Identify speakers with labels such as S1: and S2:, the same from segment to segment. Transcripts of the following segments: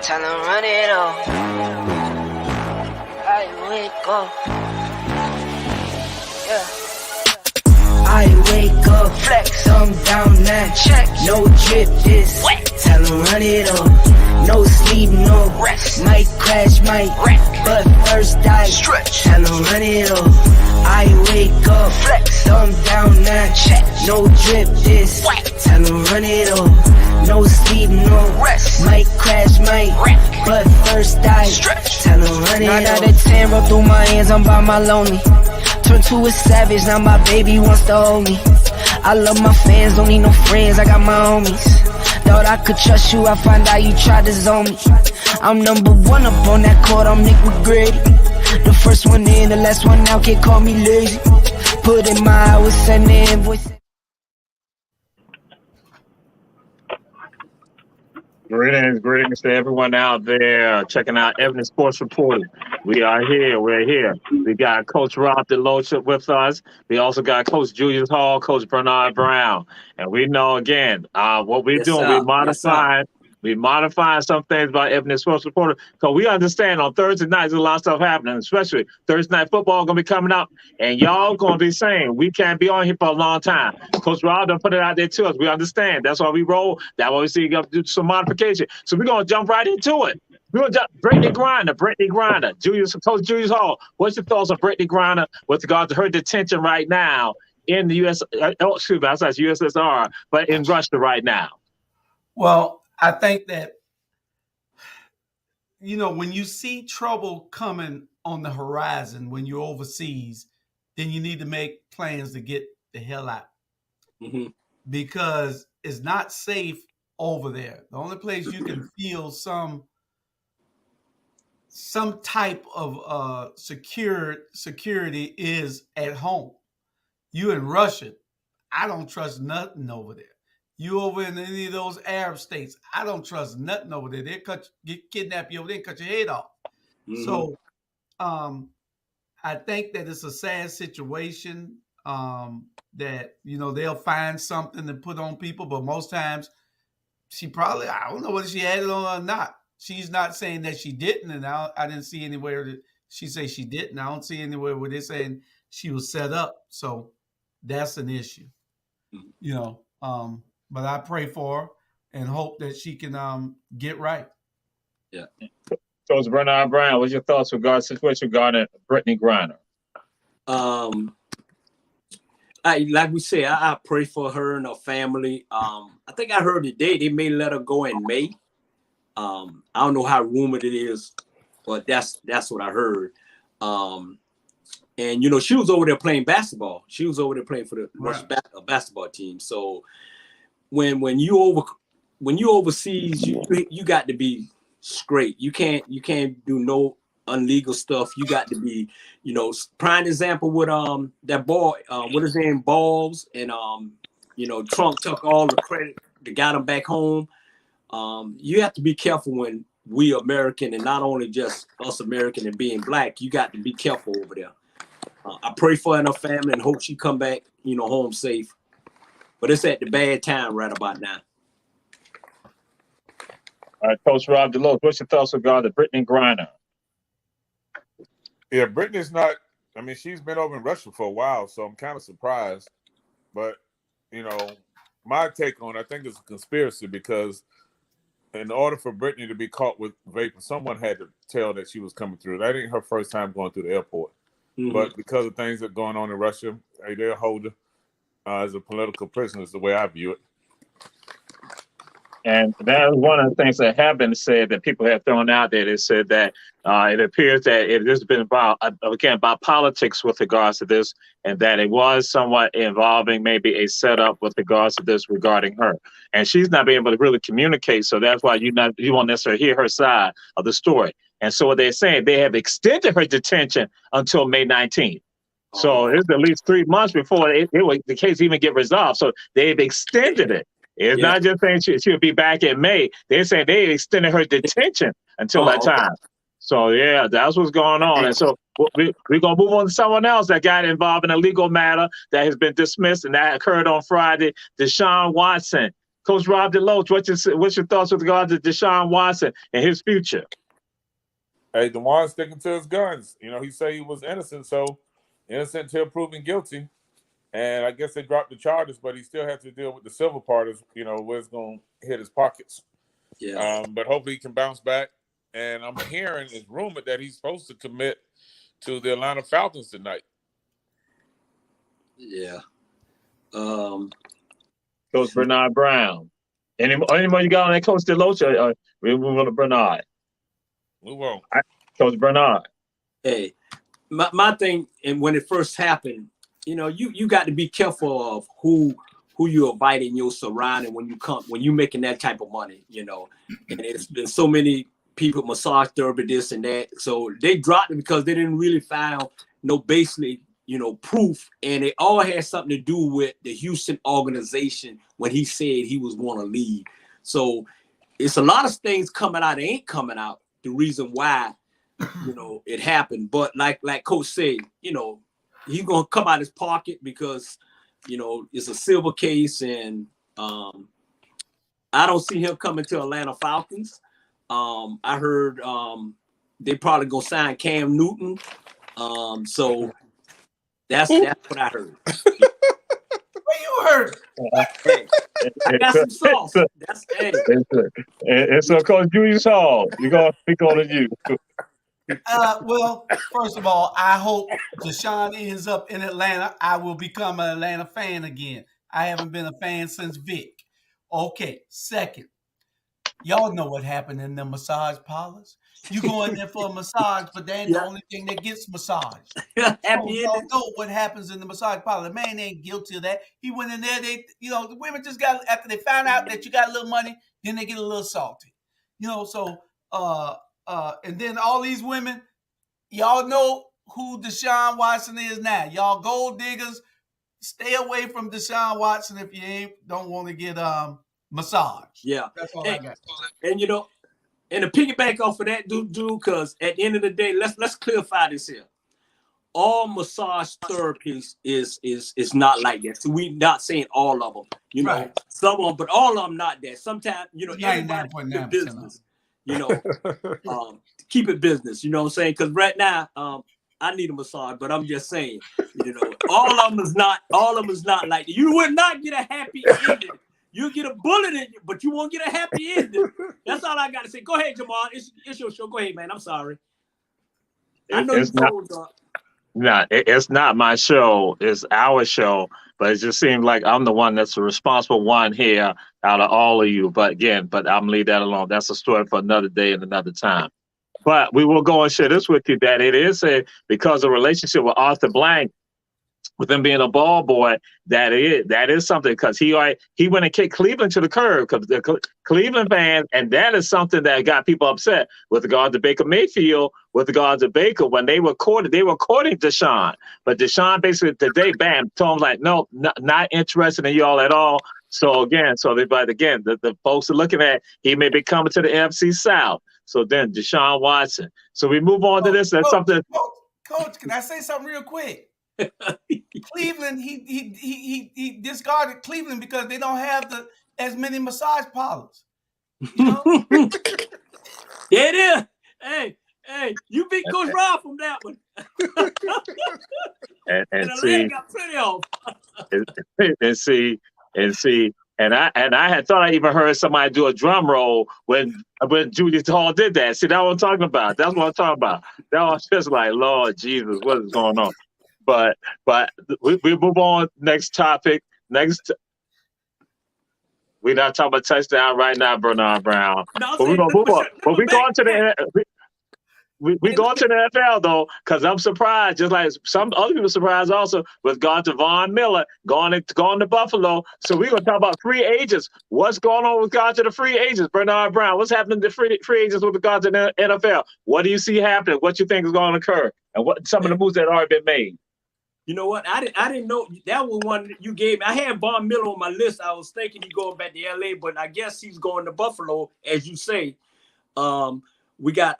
S1: Tell them run it up. I wake up. Yeah. I wake up, flex, thumb down now, check, no drip, just wet. Tell them run it up, no sleep, no rest, might crash, might wreck, but first I stretch. Tell them run it up, I wake up, flex, thumb down now, check, no drip, just wet. Tell them run it up, no sleep, no rest, might crash, might wreck, but first I stretch. Tell them run it up. 9 out of 10 roll through my hands, I'm by my lonely. Turned to a savage, now my baby wants to hold me. I love my fans, don't need no friends, I got my homies. Thought I could trust you, I find out you tried to zone me. I'm number one up on that court, I'm Nick McGrady. The first one in, the last one out, can't call me lazy. Put in my hours, send the invoice.
S2: Greetings to everyone out there checking out Ebony Sports Reporters. We're here. We got Coach Rob Deloach with us. We also got Coach Julius Hall, Coach Bernard Brown. And we know, again, what we're doing, we're modifying some things about Ebony Sports Reporter, because we understand on Thursday nights there's a lot of stuff happening, especially Thursday night football going to be coming up, and y'all going to be saying we can't be on here for a long time. Coach Rob done put it out there to us. We understand. That's why we roll. That's why we see you got to do some modification. So we're going to jump right into it. We're going to jump. Brittany Griner. Coach Julius Hall, what's your thoughts on Brittany Griner with regard to her detention right now in the USSR, but in Russia right now?
S3: Well, I think that, when you see trouble coming on the horizon, when you're overseas, then you need to make plans to get the hell out. Mm-hmm. Because it's not safe over there. The only place you can feel some type of security is at home. You in Russia, I don't trust nothing over there. You over in any of those Arab states, I don't trust nothing over there. They'll kidnap you over there and cut your head off. Mm-hmm. So I think that it's a sad situation that, they'll find something to put on people. But most times she probably, I don't know whether she had it on or not. She's not saying that she didn't. And I didn't see anywhere that she say she didn't. I don't see anywhere where they're saying she was set up. So that's an issue, but I pray for her and hope that she can get right.
S2: Yeah. Coach Bernard Brown, what's your thoughts regarding situation regarding Brittany Griner?
S4: Like we said, I pray for her and her family. I think I heard today they may let her go in May. I don't know how rumored it is, but that's what I heard. And she was over there playing basketball. She was over there playing for the Russian basketball team. So when you overseas, you got to be straight. You can't do no illegal stuff. You got to be, prime example with that boy, what his name, Balls, and Trump took all the credit that got him back home. You have to be careful when we American, and not only just us American and being black, you got to be careful over there. I pray for her and her family and hope she come back, home safe. But it's at the bad time right about now.
S2: All right, Coach Rob Deloach, what's your thoughts regarding Brittany Griner?
S5: Yeah, Brittany's not, she's been over in Russia for a while, so I'm kind of surprised. But, my take on it, I think it's a conspiracy, because in order for Brittany to be caught with vaping, someone had to tell that she was coming through. That ain't her first time going through the airport. Mm-hmm. But because of things that are going on in Russia, they'll hold her as a political prisoner, is the way I view it.
S2: And that is one of the things that have been said that people have thrown out there. They said that it appears that it has been about politics with regards to this, and that it was somewhat involving maybe a setup with regards to this regarding her. And she's not being able to really communicate, so that's why you won't necessarily hear her side of the story. And so what they're saying, they have extended her detention until May 19th. So it's at least 3 months before the case even get resolved. So they've extended it. It's not just saying she'll be back in May. They're saying they extended her detention until that time. So, yeah, that's what's going on. And so we're going to move on to someone else that got involved in a legal matter that has been dismissed, and that occurred on Friday. Deshaun Watson Coach Rob Deloach, what's your thoughts with regard to Deshaun Watson and his future?
S5: Hey, DeJuan's sticking to his guns. You know, he said he was innocent, so innocent until proven guilty. And I guess they dropped the charges, but he still has to deal with the civil part, you know, where it's going to hit his pockets.
S4: Yeah.
S5: But hopefully he can bounce back. And I'm hearing it's rumored that he's supposed to commit to the Atlanta Falcons tonight.
S4: Yeah.
S2: Coach Bernard Brown. Any more you got on that, Coach Deloach? Or we move on to Bernard.
S5: Move on.
S2: Coach Bernard.
S4: Hey, my thing, and when it first happened, you know, you got to be careful of who you invite in your surrounding when you making that type of money, you know. And it's been so many people, massage therapy, this and that. So they dropped it because they didn't really find no basically, you know, proof. And it all had something to do with the Houston organization when he said he was going to leave. So it's a lot of things coming out that ain't coming out. The reason why, you know, it happened. But like Coach said, you know, he's going to come out his pocket because, you know, it's a silver case. And I don't see him coming to Atlanta Falcons. I heard they probably going to sign Cam Newton. So that's what I heard.
S3: What you heard?
S4: Hey, I got some sauce. That's hey.
S2: It's Coach Julius Hall. You're going to speak on you.
S3: Well, first of all, I hope Deshaun ends up in Atlanta. I will become an Atlanta fan again. I haven't been a fan since Vic. Okay, second, y'all know what happened in the massage parlors. You go in there for a massage, but that ain't the only thing that gets massaged. Y'all know what happens in the massage parlor. The man ain't guilty of that. He went in there. The women just got, after they found out that you got a little money, then they get a little salty. You know, so and then all these women, y'all know who Deshaun Watson is now. Y'all gold diggers, stay away from Deshaun Watson if you don't want to get massage.
S4: Yeah,
S3: that's all I got.
S4: And you know, and to piggyback off of that, dude, because at the end of the day, let's clarify this here. All massage therapies is not like that. So we're not saying all of them. You know, right. Some of them, but all of them not that. Sometimes, you know, everybody keep it business. You know, keep it business. You know what I'm saying? Because right now, I need a massage, but I'm just saying, you know, all of them is not like that. You would not get a happy ending. You get a bullet in you, but you won't get a happy ending. That's all I got to say. Go ahead, Jamal. It's your show. Go ahead, man. I'm sorry. I know it's
S2: not my show. It's our show. But it just seems like I'm the one that's the responsible one here out of all of you. But again, I'm going to leave that alone. That's a story for another day and another time. But we will go and share this with you that it is because of the relationship with Arthur Blank, with him being a ball boy, that is something, because he went and kicked Cleveland to the curb, because the Cleveland fans, and that is something that got people upset with regard to Baker Mayfield, with regard to Baker, when they were courting Deshaun. But Deshaun basically today, bam, told him like, no, not interested in y'all at all. So the folks are looking at, he may be coming to the NFC South. So then Deshaun Watson. So we move on to this. That's something.
S3: Coach, can I say something real quick? Cleveland, he discarded Cleveland because they don't have as many massage parlors. You know?
S4: Yeah, it is. Hey, you beat Coach Rob from that one. and see, got plenty of.
S2: and see. And I had thought I even heard somebody do a drum roll when Julius Hall did that. See, that's what I'm talking about. That's what I'm talking about. That was just like, Lord Jesus, what is going on? But we move on. Next topic. We're not talking about touchdown right now, Bernard Brown. No, but we're gonna move on. But we going to the we going to the NFL though, because I'm surprised, just like some other people surprised also, with going to Von Miller, going to Buffalo. So we're gonna talk about free agents. What's going on with regard to the free agents, Bernard Brown? What's happening to free agents with regard to the NFL? What do you see happening? What you think is going to occur? And what some of the moves that already been made?
S4: You know what? I didn't know that was one that you gave me. I had Von Miller on my list. I was thinking he's going back to LA, but I guess he's going to Buffalo, as you say. We got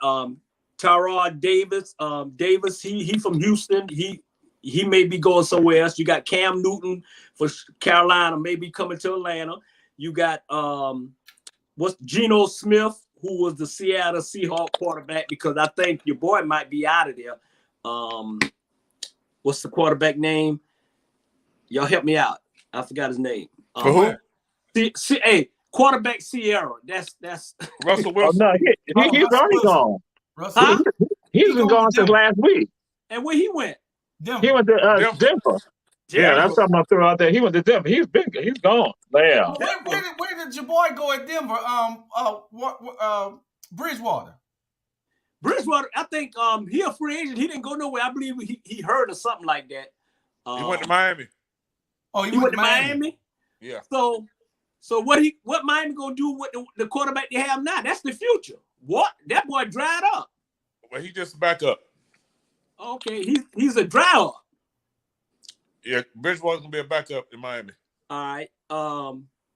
S4: Tyrod Davis. Davis, he from Houston. He may be going somewhere else. You got Cam Newton for Carolina, maybe coming to Atlanta. You got what's Geno Smith, who was the Seattle Seahawks quarterback, because I think your boy might be out of there. What's the quarterback name? Y'all help me out. I forgot his name.
S5: Who?
S4: Hey, quarterback Sierra. That's
S5: Russell
S2: Oh
S5: Wilson.
S2: no, he's already gone.
S3: Russell,
S2: He's been gone since last week.
S4: And where he went?
S3: Denver.
S2: He went to Denver. Yeah, that's something I threw out there. He went to Denver. He's gone. Yeah.
S3: Where did your boy go at Denver? Bridgewater.
S4: Bridgewater, I think he a free agent. He didn't go nowhere. I believe he heard or something like that.
S5: He went to Miami.
S3: Oh,
S4: he went to Miami.
S5: Yeah.
S4: So what Miami gonna do with the quarterback they have now? That's the future. What? That boy dried up.
S5: Well, he just back up.
S4: Okay, he's a dry up.
S5: Yeah, Bridgewater's gonna be a backup in Miami.
S4: All right.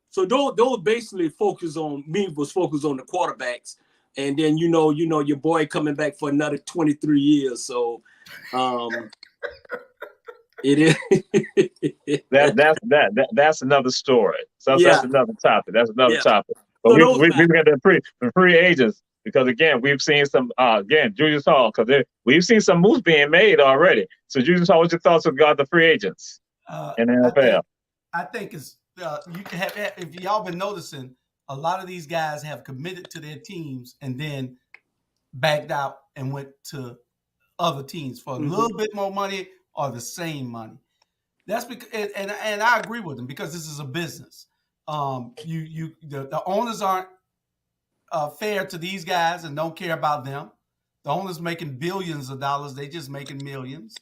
S4: So those basically focus on the quarterbacks, and then you know your boy coming back for another 23 years. So it is.
S2: That's another story. So that's another topic. That's another topic. But
S4: So
S2: we got the free agents, because again we've seen some Julius Hall, because we've seen some moves being made already. So Julius Hall, what's your thoughts about the free agents in the NFL?
S3: I think it's you can have, if y'all been noticing, a lot of these guys have committed to their teams and then backed out and went to other teams for a little bit more money or the same money. That's because, and I agree with them, because this is a business. The owners aren't fair to these guys and don't care about them. The owners making billions of dollars, they just making millions.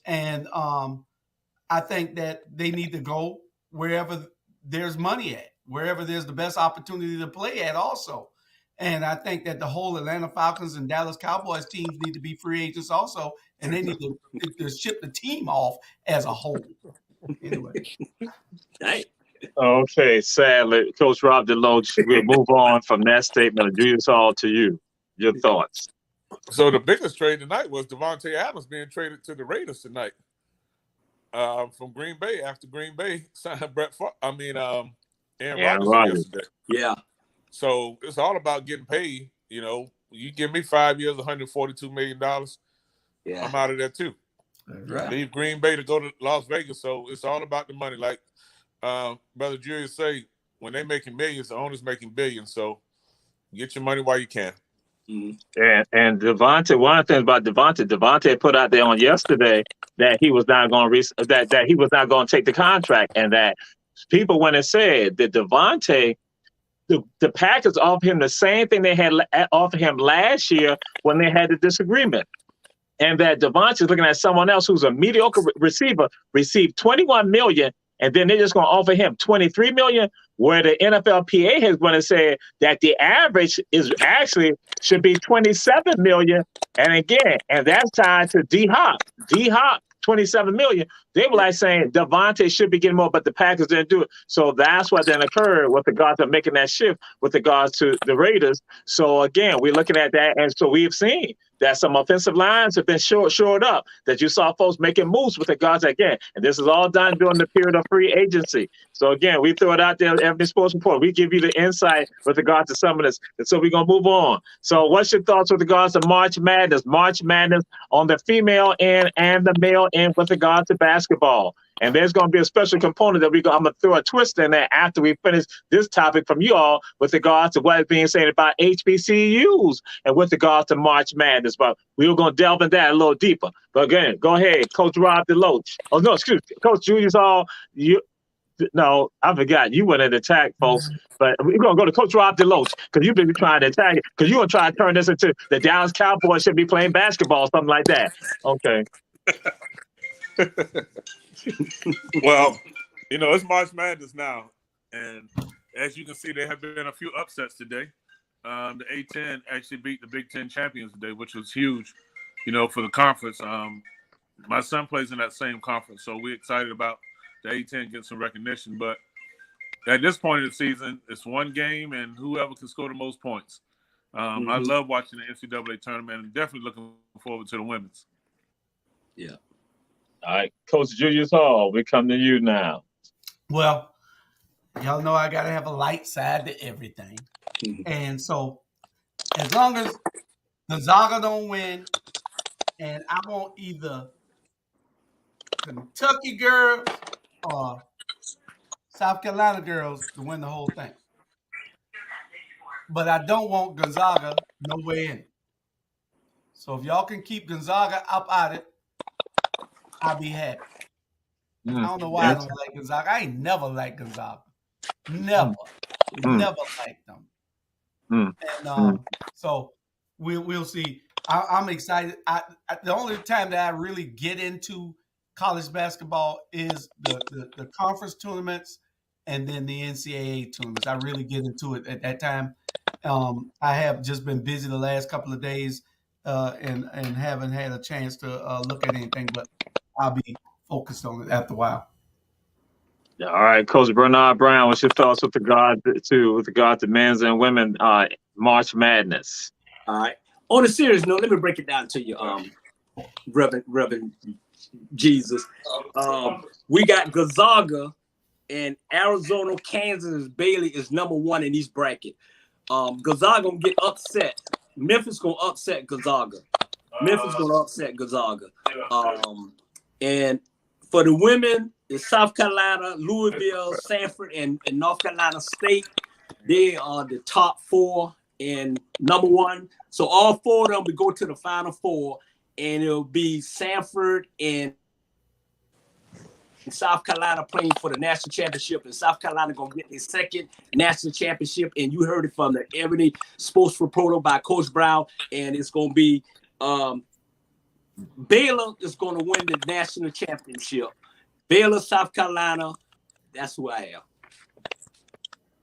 S3: And I think that they need to go wherever there's money at, wherever there's the best opportunity to play at also. And I think that the whole Atlanta Falcons and Dallas Cowboys teams need to be free agents also, and they need to ship the team off as a whole. Anyway.
S2: Okay, sadly, Coach Rob Deloach, we'll move on from that statement of Julius Hall to you. Your thoughts.
S5: So the biggest trade tonight was Devontae Adams being traded to the Raiders tonight from Green Bay, after Green Bay signed Aaron Rodgers yesterday.
S4: Yeah.
S5: So it's all about getting paid. You know, you give me 5 years, $142 million.
S4: Yeah.
S5: I'm out of there too.
S3: Right.
S5: Leave Green Bay to go to Las Vegas. So it's all about the money. Like Brother Julius say, when they're making millions, the owner's making billions. So get your money while you can.
S2: Mm-hmm. And Devontae, one of the things about Devontae put out there on yesterday that he was not going to that he was not going to take the contract, and that people went and said that Devontae, the Packers offered him the same thing they had offered him last year when they had the disagreement, and that Devontae is looking at someone else who's a mediocre receiver, received $21 million. And then they're just going to offer him $23 million, where the NFLPA has going to say that the average is actually should be $27 million. And again, and that's tied to D-Hop. D-Hop, $27 million. They were like saying Devontae should be getting more, but the Packers didn't do it. So that's what then occurred with regards to making that shift with regards to the Raiders. So again, we're looking at that, and so we've seen that some offensive lines have been shored up, that you saw folks making moves with regards to, again, and this is all done during the period of free agency. So again, we throw it out there, Ebony Sports Report. We give you the insight with regards to some of this. And so we're going to move on. So what's your thoughts with regards to March Madness? March Madness on the female end and the male end with regards to basketball. And there's going to be a special component that I'm going to throw a twist in there after we finish this topic from you all with regards to what is being said about HBCUs and with regards to March Madness. But we were going to delve into that a little deeper. But again, go ahead, Coach Rob Deloach. Oh, no, excuse me, Coach Julius Hall. No, I forgot. You went in attack, folks. But we're going to go to Coach Rob Deloach, because you've been trying to attack it, because you're going to try to turn this into the Dallas Cowboys should be playing basketball, something like that. Okay.
S5: Well, it's March Madness now, and as you can see, there have been a few upsets today. The A-10 actually beat the Big Ten champions today, which was huge, for the conference. My son plays in that same conference, so we're excited about the A-10 getting some recognition. But at this point of the season, it's one game, and whoever can score the most points. I love watching the NCAA tournament, and definitely looking forward to the women's.
S4: Yeah.
S2: All right, Coach Julius Hall, we come to you now.
S3: Well, Y'all know I gotta have a light side to everything. And so as long as Gonzaga don't win, and I want either Kentucky girls or South Carolina girls to win the whole thing. But I don't want Gonzaga no way in. So if y'all can keep Gonzaga up at it, I'll be happy. I don't know why I don't like Gonzaga. I ain't never liked Gonzaga. Never liked them. And so we'll see. I'm excited. The only time that I really get into college basketball is the conference tournaments and then the NCAA tournaments. I really get into it at that time. I have just been busy the last couple of days and haven't had a chance to look at anything, but I'll be focused on it after a while.
S2: All right, Coach Bernard Brown, what's your thoughts with regard to men's and women March Madness?
S4: All right. On a serious note, let me break it down to you, Reverend Jesus. We got Gonzaga and Arizona, Kansas, Bailey is number 1 in each bracket. Gonzaga gonna get upset. Memphis gonna upset Gonzaga. And for the women, it's South Carolina, Louisville, Sanford, and North Carolina State. They are the top 4 and number 1. So all 4 of them will go to the Final Four, and it'll be Sanford and South Carolina playing for the national championship, and South Carolina gonna get their second national championship. And you heard it from the Ebony Sports Reporter by Coach Brown, and it's gonna be Baylor is gonna win the national championship. Baylor, South Carolina, that's who I am.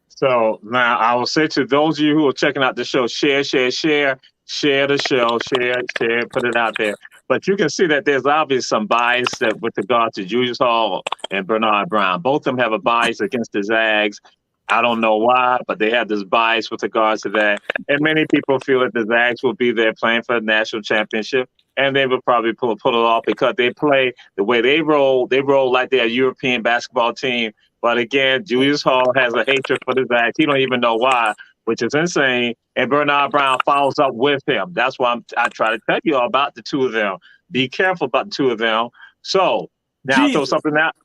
S2: So now I will say to those of you who are checking out the show, share the show, share, put it out there. But you can see that there's obviously some bias that with regard to Julius Hall and Bernard Brown. Both of them have a bias against the Zags. I don't know why, but they have this bias with regards to that. And many people feel that the Zags will be there playing for the national championship, and they will probably pull it off because they play the way they roll. They roll like they're a European basketball team. But again, Julius Hall has a hatred for the Zags. He don't even know why, which is insane. And Bernard Brown follows up with him. That's why I try to tell you all about the two of them. Be careful about the two of them. So now throw something out.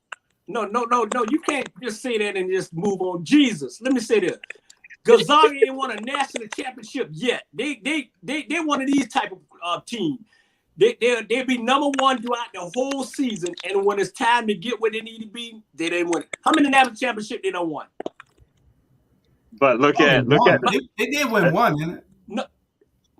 S4: No. You can't just say that and just move on. Jesus, let me say this. Gonzaga ain't won a national championship yet. They one of these type of teams. They'll be number 1 throughout the whole season, and when it's time to get where they need to be, they didn't win it. How many national championship they don't won?
S2: But look at
S3: they did win one, didn't it?
S4: No,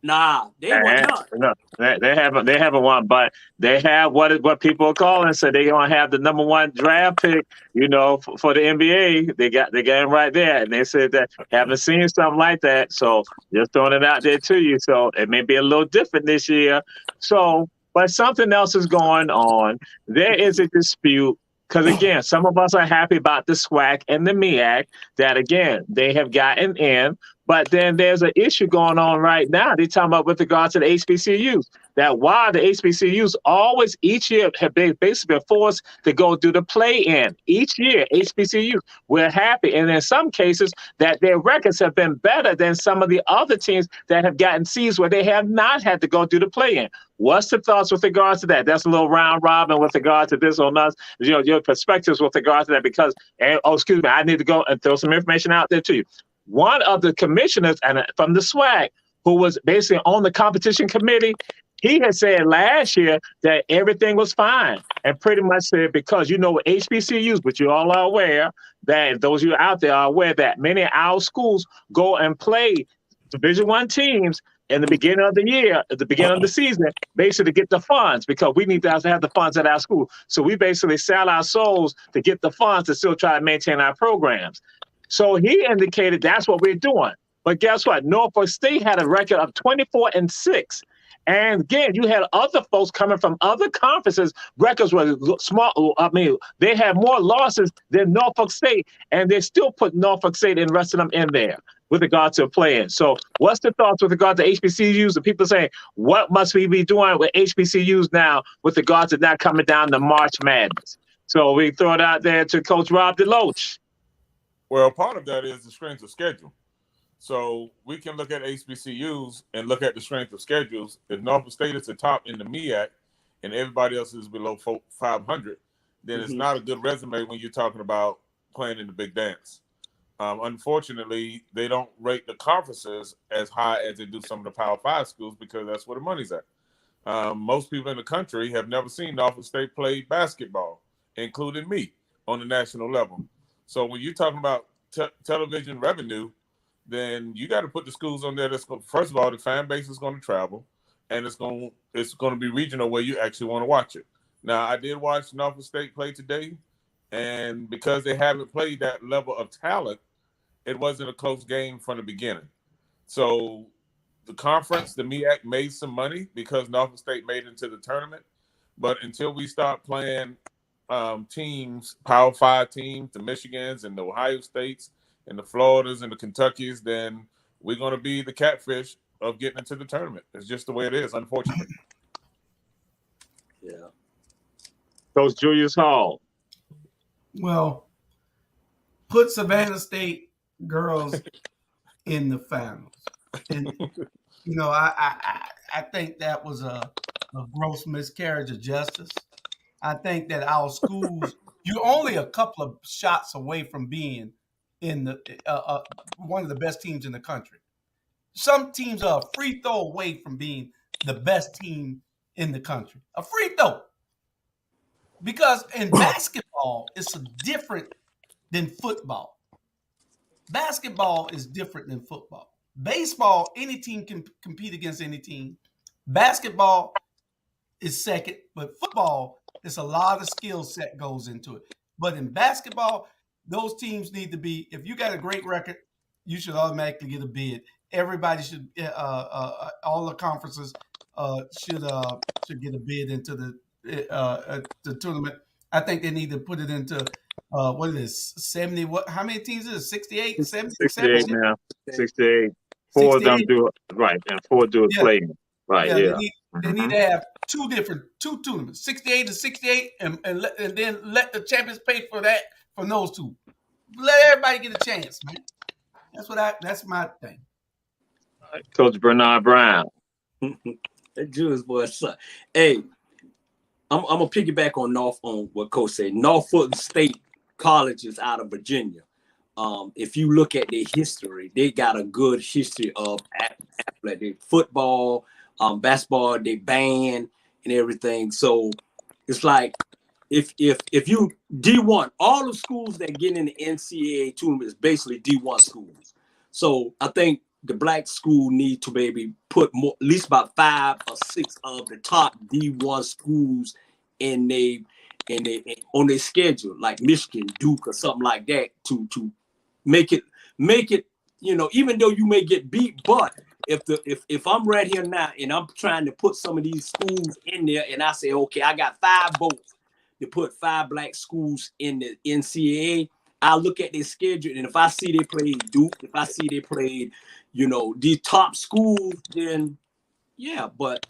S4: nah, they won none.
S2: No, they haven't won, but they have what people are calling. So they're gonna have the number 1 draft pick, for the NBA. They got him right there, and they said that haven't seen something like that. So just throwing it out there to you. So it may be a little different this year. So, but something else is going on. There is a dispute. Because, again, some of us are happy about the SWAC and the MEAC that, again, they have gotten in. But then there's an issue going on right now. They're talking about with regard to the HBCUs, that while the HBCUs always each year have basically been forced to go through the play-in. Each year, HBCUs, we're happy. And in some cases, that their records have been better than some of the other teams that have gotten seeds where they have not had to go through the play-in. What's the thoughts with regards to that? That's a little round robin with regard to this on us, your perspectives with regard to that, because, I need to go and throw some information out there to you. One of the commissioners from the SWAC, who was basically on the competition committee, he had said last year that everything was fine, and pretty much said because HBCUs, but you all are aware that those of you out there are aware that many of our schools go and play Division I teams in the beginning of the year, at the beginning of the season, basically to get the funds, because we need to have the funds at our school. So we basically sell our souls to get the funds to still try to maintain our programs. So he indicated that's what we're doing. But guess what? Norfolk State had a record of 24-6. And again, you had other folks coming from other conferences. Records were small. I mean, they had more losses than Norfolk State, and they still put Norfolk State and the rest of them in there with regard to playing. So what's the thoughts with regard to HBCUs? The people saying, what must we be doing with HBCUs now with regard to not coming down to March Madness? So we throw it out there to Coach Rob Deloach.
S5: Well, part of that is the strength of schedule. So we can look at HBCUs and look at the strength of schedules. If Norfolk State is the top in the MEAC and everybody else is below 500, then it's not a good resume when you're talking about playing in the big dance. Unfortunately, they don't rate the conferences as high as they do some of the Power 5 schools because that's where the money's at. Most people in the country have never seen Norfolk State play basketball, including me, on the national level. So when you're talking about television revenue, then you got to put the schools on there. First of all, the fan base is going to travel, and it's going to be regional where you actually want to watch it. Now, I did watch Norfolk State play today, and because they haven't played that level of talent, it wasn't a close game from the beginning. So the conference, the MEAC, made some money because Norfolk State made it into the tournament. But until we start playing teams, Power 5 teams, the Michigans and the Ohio States and the Floridas and the Kentuckys, then we're going to be the catfish of getting into the tournament. It's just the way it is, unfortunately.
S4: Yeah.
S2: Coach Julius Hall.
S3: Well, put Savannah State girls in the finals. And, you know, I think that was a gross miscarriage of justice. I think that our schools, you're only a couple of shots away from being in the one of the best teams in the country. Some teams are a free throw away from being the best team in the country. A free throw. Because in basketball, it's different than football. Basketball is different than football. Baseball, any team can compete against any team. Basketball is second, but football, it's a lot of skill set goes into it. But in basketball, those teams need to be, if you got a great record, you should automatically get a bid. Everybody should, all the conferences should get a bid into the tournament. I think they need to put it into, what is this, 70, how many teams is it, 68, 70?
S2: 68 now, 68. Four of them do it, right, and four do it playing. Right, yeah.
S3: They need to have two tournaments, 68 to 68, and then let the champions pay for that from those two. Let everybody get a chance, man. That's my thing.
S2: Coach Bernard Brown.
S4: That Julius boy son. Hey, I'm gonna piggyback on what Coach said. Norfolk State College is out of Virginia. If you look at their history, they got a good history of athletic football, basketball, they band and everything. So it's like if you D1, all the schools that get in the NCAA tournament is basically D1 schools. So I think the black school need to maybe put more, at least about 5 or 6 of the top D1 schools on their schedule, like Michigan, Duke, or something like that, to make it, you know, even though you may get beat, but if I'm right here now and I'm trying to put some of these schools in there, and I say, okay, I got 5 votes to put 5 black schools in the NCAA, I look at their schedule, and if I see they played Duke, if I see they played, you know, these top schools, then yeah. But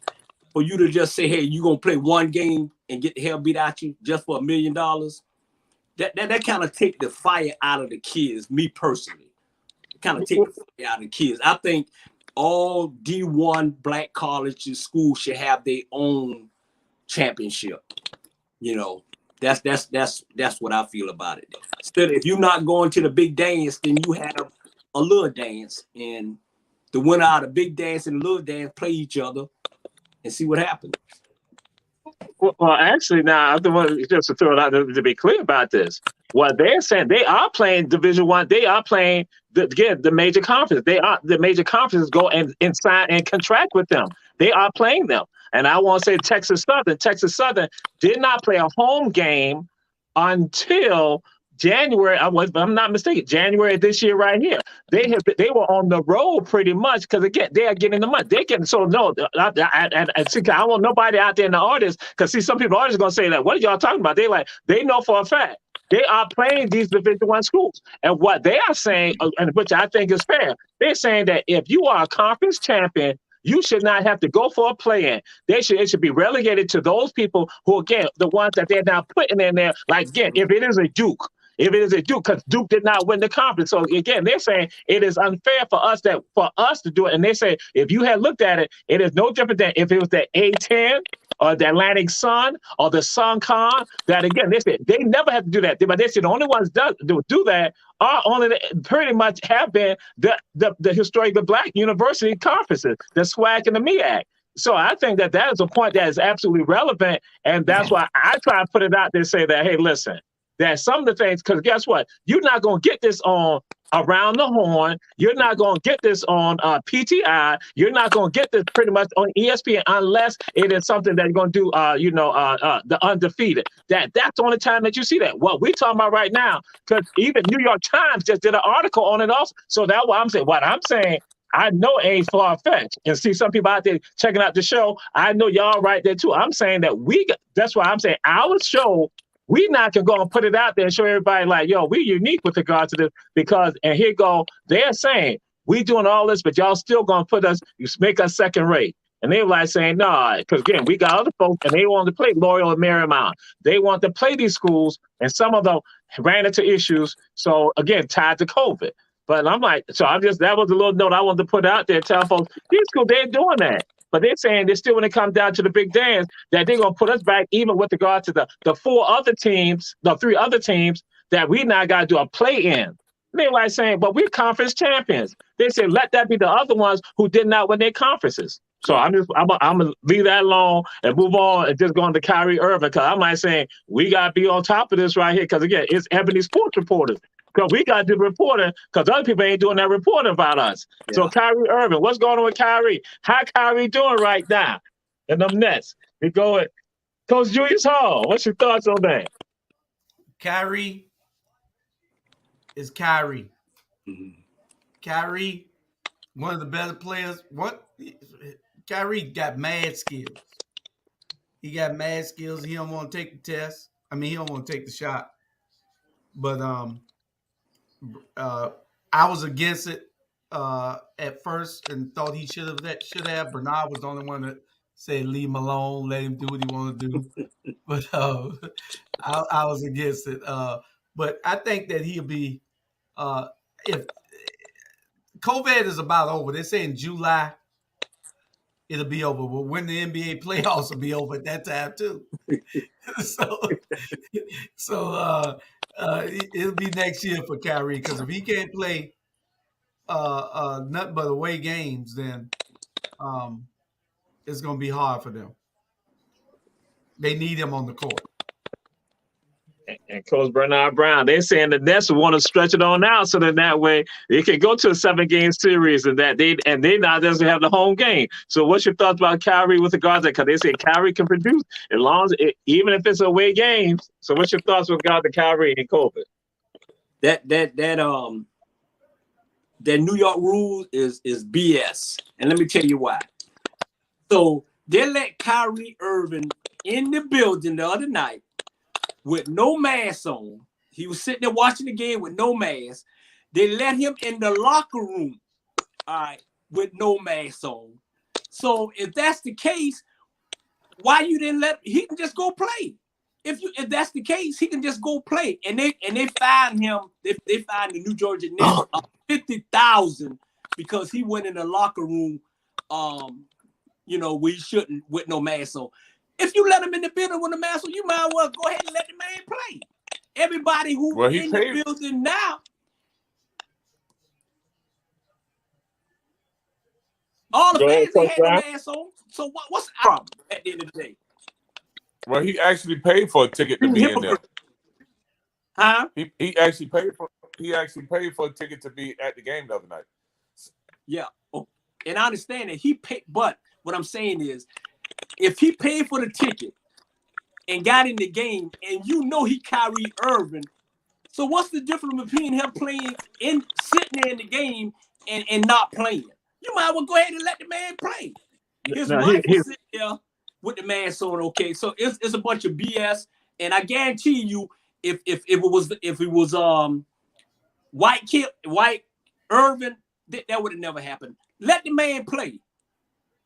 S4: for you to just say, hey, you're gonna play one game and get the hell beat out you just for $1 million, that kind of take the fire out of the kids. Me personally, kind of take the fire out of the kids. I think all D1 black colleges, schools should have their own championship. You know, that's what I feel about it. Instead, if you're not going to the big dance, then you have a little dance, and the winner out of big dance and little dance play each other and see what happens.
S2: Well, actually, now I want just to throw it out to be clear about this. What they're saying, they are playing Division I. They are playing the major conference. The major conferences go and sign and contract with them. They are playing them. And I want to say Texas Southern did not play a home game until January. I'm not mistaken. January this year, right here. They were on the road pretty much because again they are getting the money. They're getting I want nobody out there in the audience because see some people are going to say that. What are y'all talking about? They know for a fact they are playing these Division I schools, and what they are saying, and which I think is fair, they're saying that if you are a conference champion, you should not have to go for a play-in. It should be relegated to those people who, again, the ones that they're now putting in there. Like, again, if it is a Duke, if it is a Duke, because Duke did not win the conference. So again, they're saying it is unfair for us to do it. And they say if you had looked at it, it is no different than if it was the A10 or the Atlantic Sun or the SunCon. That again, they said they never have to do that. But they said the only ones that do that are only pretty much have been the historically black university conferences, the SWAC and the MEAC. So I think that is a point that is absolutely relevant, and that's why I try to put it out there, say that, hey, listen, that some of the things, because guess what? You're not going to get this on Around the Horn. You're not going to get this on PTI. You're not going to get this pretty much on ESPN unless it is something that you're going to do, the Undefeated. That's the only time that you see that. What we're talking about right now, because even New York Times just did an article on it also. So that's what I'm saying. I know it ain't far-fetched. And see some people out there checking out the show. I know y'all right there too. I'm saying that that's why I'm saying our show, we not can go and put it out there and show everybody like, yo, we unique with regard to this because, and here go, they're saying, we doing all this, but y'all still going to make us second rate. And they were like saying, no, because again, we got other folks and they want to play Loyola and Marymount. They want to play these schools and some of them ran into issues. So again, tied to COVID. But I'm like, that was a little note I wanted to put out there, tell folks, these schools, they're doing that. But they're saying they're still, when it comes down to the big dance, that they're going to put us back even with regard to the three other teams that we now got to do a play-in. They're like saying, but we're conference champions. They said, let that be the other ones who did not win their conferences. So I'm going to leave that alone and move on and just go on to Kyrie Irving, because I'm like saying, we got to be on top of this right here, because again, it's Ebony Sports Reporters. Because we got to do reporting, because other people ain't doing that reporting about us. Yeah. So Kyrie Irving, what's going on with Kyrie? How Kyrie doing right now in them Nets? We go with Coach Julius Hall. What's your thoughts on that?
S3: Kyrie is Kyrie. Mm-hmm. Kyrie, one of the better players. Kyrie got mad skills. He got mad skills. He don't want to take the test. He don't want to take the shot. But I was against it at first and thought he should have. Bernard was the only one that said leave him alone, let him do what he want to do. But I was against it. But I think that he'll be if COVID is about over. They say in July it'll be over. But when the NBA playoffs will be over at that time too. So it'll be next year for Kyrie, because if he can't play nothing but away games, then it's going to be hard for them. They need him on the court.
S2: And Coach Bernard Brown, they're saying the Nets want to stretch it on out so that way they can go to a 7-game series and they now doesn't have the home game. So what's your thoughts about Kyrie with regards to that? Because they say Kyrie can produce as long as even if it's away games. So what's your thoughts with regard to Kyrie and COVID?
S4: That New York rule is BS, and let me tell you why. So they let Kyrie Irving in the building the other night with no mask on. He was sitting there watching the game with no mask. They let him in the locker room, all right, with no mask on. So if that's the case, why you didn't he can just go play. If that's the case, he can just go play. And they fined him. They fined the New Jersey Nets $50,000 because he went in the locker room, we shouldn't, with no mask on. If you let him in the building with a mask on, you might as well go ahead and let the man play. Everybody who's in the building now, all the fans they had the mask on. So what's the problem at the end of the day?
S5: Well, he actually paid for a ticket to be in there.
S4: Huh?
S5: He actually paid for a ticket to be at the game the other night.
S4: Yeah, and I understand that he paid, but what I'm saying is, if he paid for the ticket and got in the game, and he Kyrie Irving, so what's the difference between him playing sitting there in the game and not playing? You might as well go ahead and let the man play. His wife was sitting there with the mask on. Okay, so it's a bunch of BS, and I guarantee you, if it was White Irving, that would have never happened. Let the man play.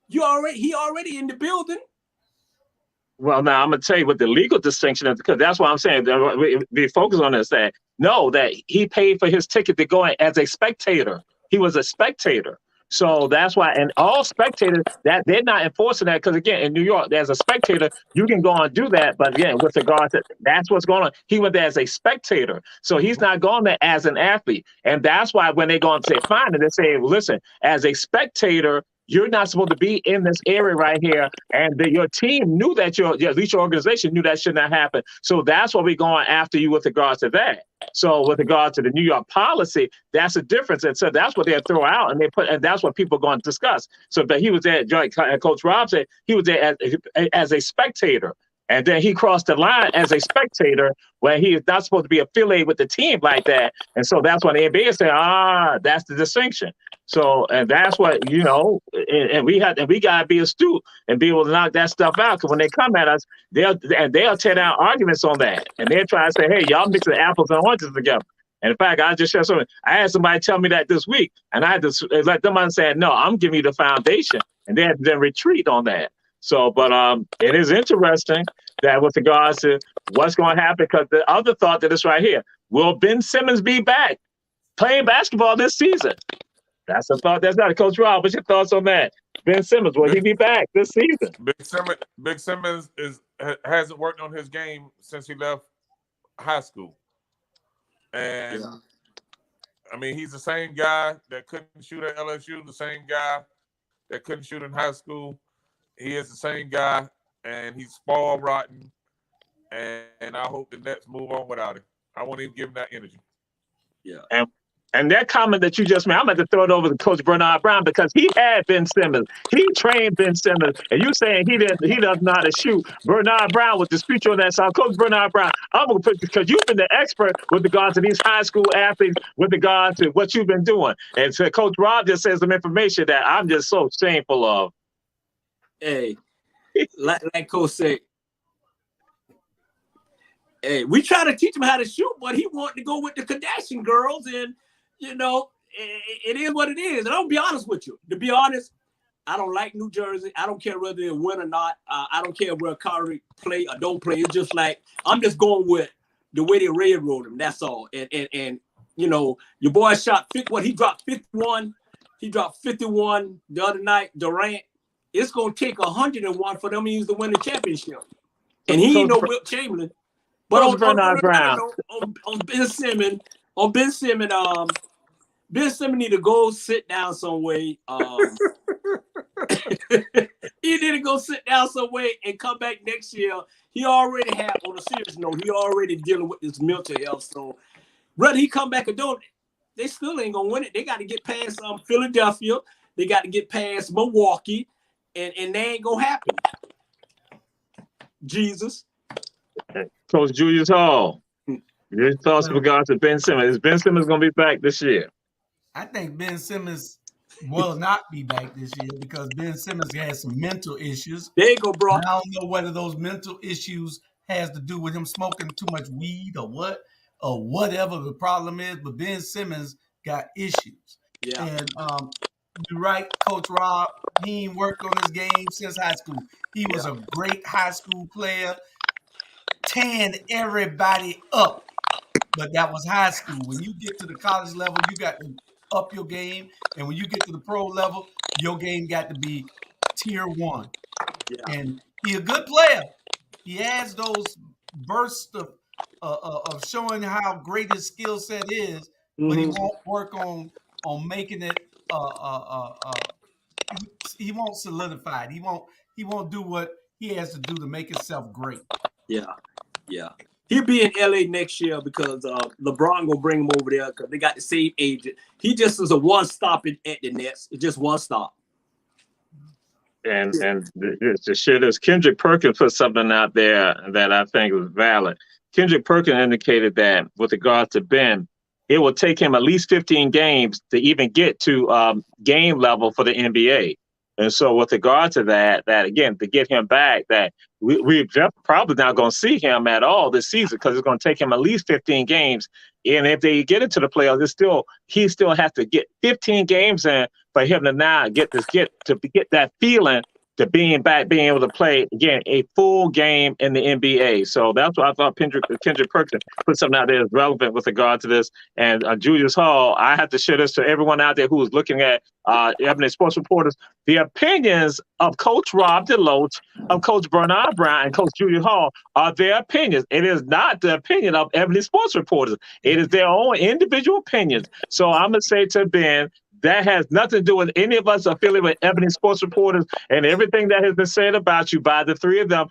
S4: He already in the building.
S2: Well, now I'm gonna tell you what the legal distinction is, because that's what I'm saying. We focus on this, that he paid for his ticket to go in as a spectator. He was a spectator. So that's why, and all spectators, that they're not enforcing that, because again, in New York, as a spectator, you can go on and do that. But again, with regard to that's what's going on. He went there as a spectator, so he's not going there as an athlete. And that's why when they go and say fine, and they say, listen, as a spectator, you're not supposed to be in this area right here. And your team knew that at least your organization knew that should not happen. So that's why we're going after you with regards to that. So with regard to the New York policy, that's a difference. And so that's what they throw out, and that's what people are going to discuss. So, but he was there, Coach Rob said he was there as a spectator. And then he crossed the line as a spectator, where he is not supposed to be affiliated with the team like that. And so that's why the NBA said, that's the distinction. So, and that's what, and we got to be astute and be able to knock that stuff out. Because when they come at us, they'll tear down arguments on that. And they'll try to say, hey, y'all mixing apples and oranges together. And in fact, I just shared something. I had somebody tell me that this week, and I had to let them understand, no, I'm giving you the foundation. And they had to then retreat on that. So, but it is interesting that with regards to what's going to happen, because the other thought that is right here, will Ben Simmons be back playing basketball this season? That's a thought. That's not Coach Rob. What's your thoughts on that? Ben Simmons, will he be back this season?
S5: Big Simmons hasn't worked on his game since he left high school, and I mean, he's the same guy that couldn't shoot at LSU, the same guy that couldn't shoot in high school. He is the same guy, and he's spoiled rotten, and I hope the Nets move on without him. I won't even give him that energy.
S2: Yeah. And that comment that you just made, I'm going to throw it over to Coach Bernard Brown, because he had Ben Simmons. He trained Ben Simmons, and you saying he doesn't know how to shoot. Bernard Brown would dispute you on that. So, Coach Bernard Brown, I'm going to put, because you've been the expert with regards to these high school athletes, with regard to what you've been doing. And so Coach Rob just says some information that I'm just so shameful of.
S4: Hey, like Coach said, hey, we try to teach him how to shoot, but he wanted to go with the Kardashian girls, and it is what it is. And I'll be honest with you. To be honest, I don't like New Jersey. I don't care whether they win or not. I don't care where Kyrie play or don't play. It's just like I'm just going with the way they railroad him. That's all. And your boy shot he dropped 51. He dropped 51 the other night. Durant. It's gonna take 101 for them to win the championship. And he ain't no Wilt Chamberlain. But on Ben Simmons, Ben Simmons need to go sit down some way. He need to go sit down some way and come back next year. He already had, on a serious note, he already dealing with this mental health. So whether he come back or don't, they still ain't gonna win it. They got to get past Philadelphia. They got to get past Milwaukee, and they ain't gonna happen. Jesus.
S2: Coach Julius Hall, your thoughts with regards to Ben Simmons? Is Ben Simmons going to be back this year?
S3: I think Ben Simmons will not be back this year because Ben Simmons has some mental issues.
S4: There you go, bro.
S3: And I don't know whether those mental issues has to do with him smoking too much weed or whatever the problem is, but Ben Simmons got issues.
S4: Yeah.
S3: And you're right, Coach Rob, he ain't worked on his game since high school. He was a great high school player, tearing everybody up, but that was high school. When you get to the college level, you got to up your game, and when you get to the pro level, your game got to be tier 1.
S4: Yeah.
S3: And he's a good player. He has those bursts of showing how great his skill set is, but he won't work on making it. He won't solidify it. He won't do what he has to do to make himself great.
S4: Yeah. He'll be in LA next year because LeBron gonna bring him over there because they got the same agent. He just is a one stop at the Nets. It's just one stop.
S2: And to share this, Kendrick Perkins put something out there that I think was valid. Kendrick Perkins indicated that with regards to Ben, it will take him at least 15 games to even get to game level for the NBA. And so with regard to that again, to get him back, that we're probably not going to see him at all this season because it's going to take him at least 15 games. And if they get into the playoffs, he still has to get 15 games in for him to now get that feeling to being able to play again a full game in the NBA. So that's what I thought Kendrick Perkins put something out there that's relevant with regard to this. And Julius Hall, I have to share this to everyone out there who is looking at Ebony Sports Reporters. The opinions of Coach Rob Deloach, of Coach Bernard Brown, and Coach Julius Hall are their opinions. It is not the opinion of Ebony Sports Reporters. It is their own individual opinions. So I'm going to say to Ben, that has nothing to do with any of us affiliated with Ebony Sports Reporters, and everything that has been said about you by the three of them.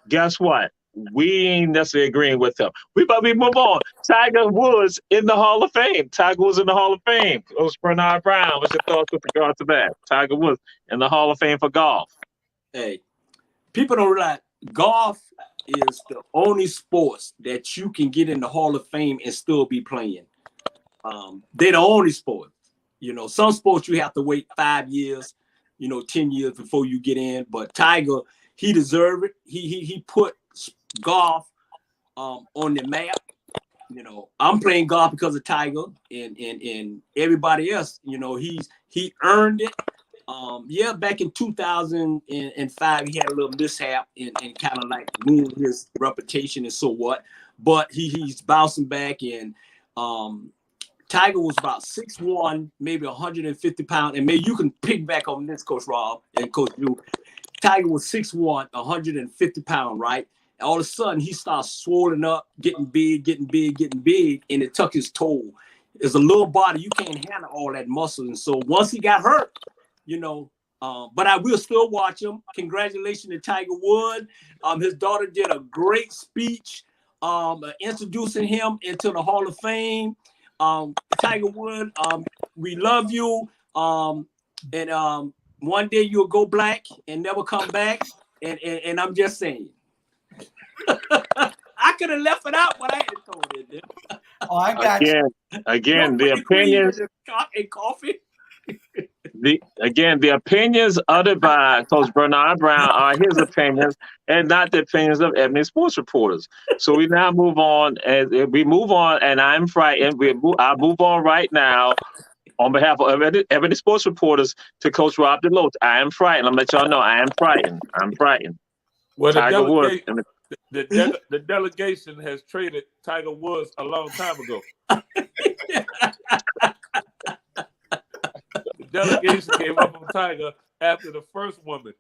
S2: Guess what? We ain't necessarily agreeing with them. We move on. Tiger Woods in the Hall of Fame. Tiger Woods in the Hall of Fame. Coach Bernard Brown, what's your thoughts with regard to that? Tiger Woods in the Hall of Fame for golf.
S4: Hey, people don't realize golf is the only sports that you can get in the Hall of Fame and still be playing. They're the only sport. You know, some sports you have to wait 5 years, 10 years before you get in. But Tiger, he deserved it. He put golf on the map. I'm playing golf because of Tiger and everybody else. He earned it. Back in 2005, he had a little mishap and kind of like ruined his reputation and so what. But he's bouncing back, and Tiger was about 6'1", maybe 150 pounds, and maybe you can pick back on this, Coach Rob and Coach Drew. Tiger was 6'1", 150 pounds, right? And all of a sudden, he starts swelling up, getting big, and it took his toll. It's a little body. You can't handle all that muscle. And so once he got hurt, but I will still watch him. Congratulations to Tiger Woods. His daughter did a great speech introducing him into the Hall of Fame. Tiger Woods, we love you. And one day you'll go black and never come back. And I'm just saying. I could have left it out, but I had told it.
S3: Oh, I got you.
S2: Again, the opinions
S4: and coffee.
S2: The opinions uttered by Coach Bernard Brown are his opinions and not the opinions of Ebony Sports Reporters. So we now move on, and I'm frightened. I move on right now on behalf of Ebony Sports Reporters to Coach Rob Deloach. I am frightened. I'm going to let y'all know I am frightened. I'm frightened.
S5: Well,
S2: Tiger Woods.
S5: The delegation has traded Tiger Woods a long time ago. The delegation came up on Tiger after the first woman.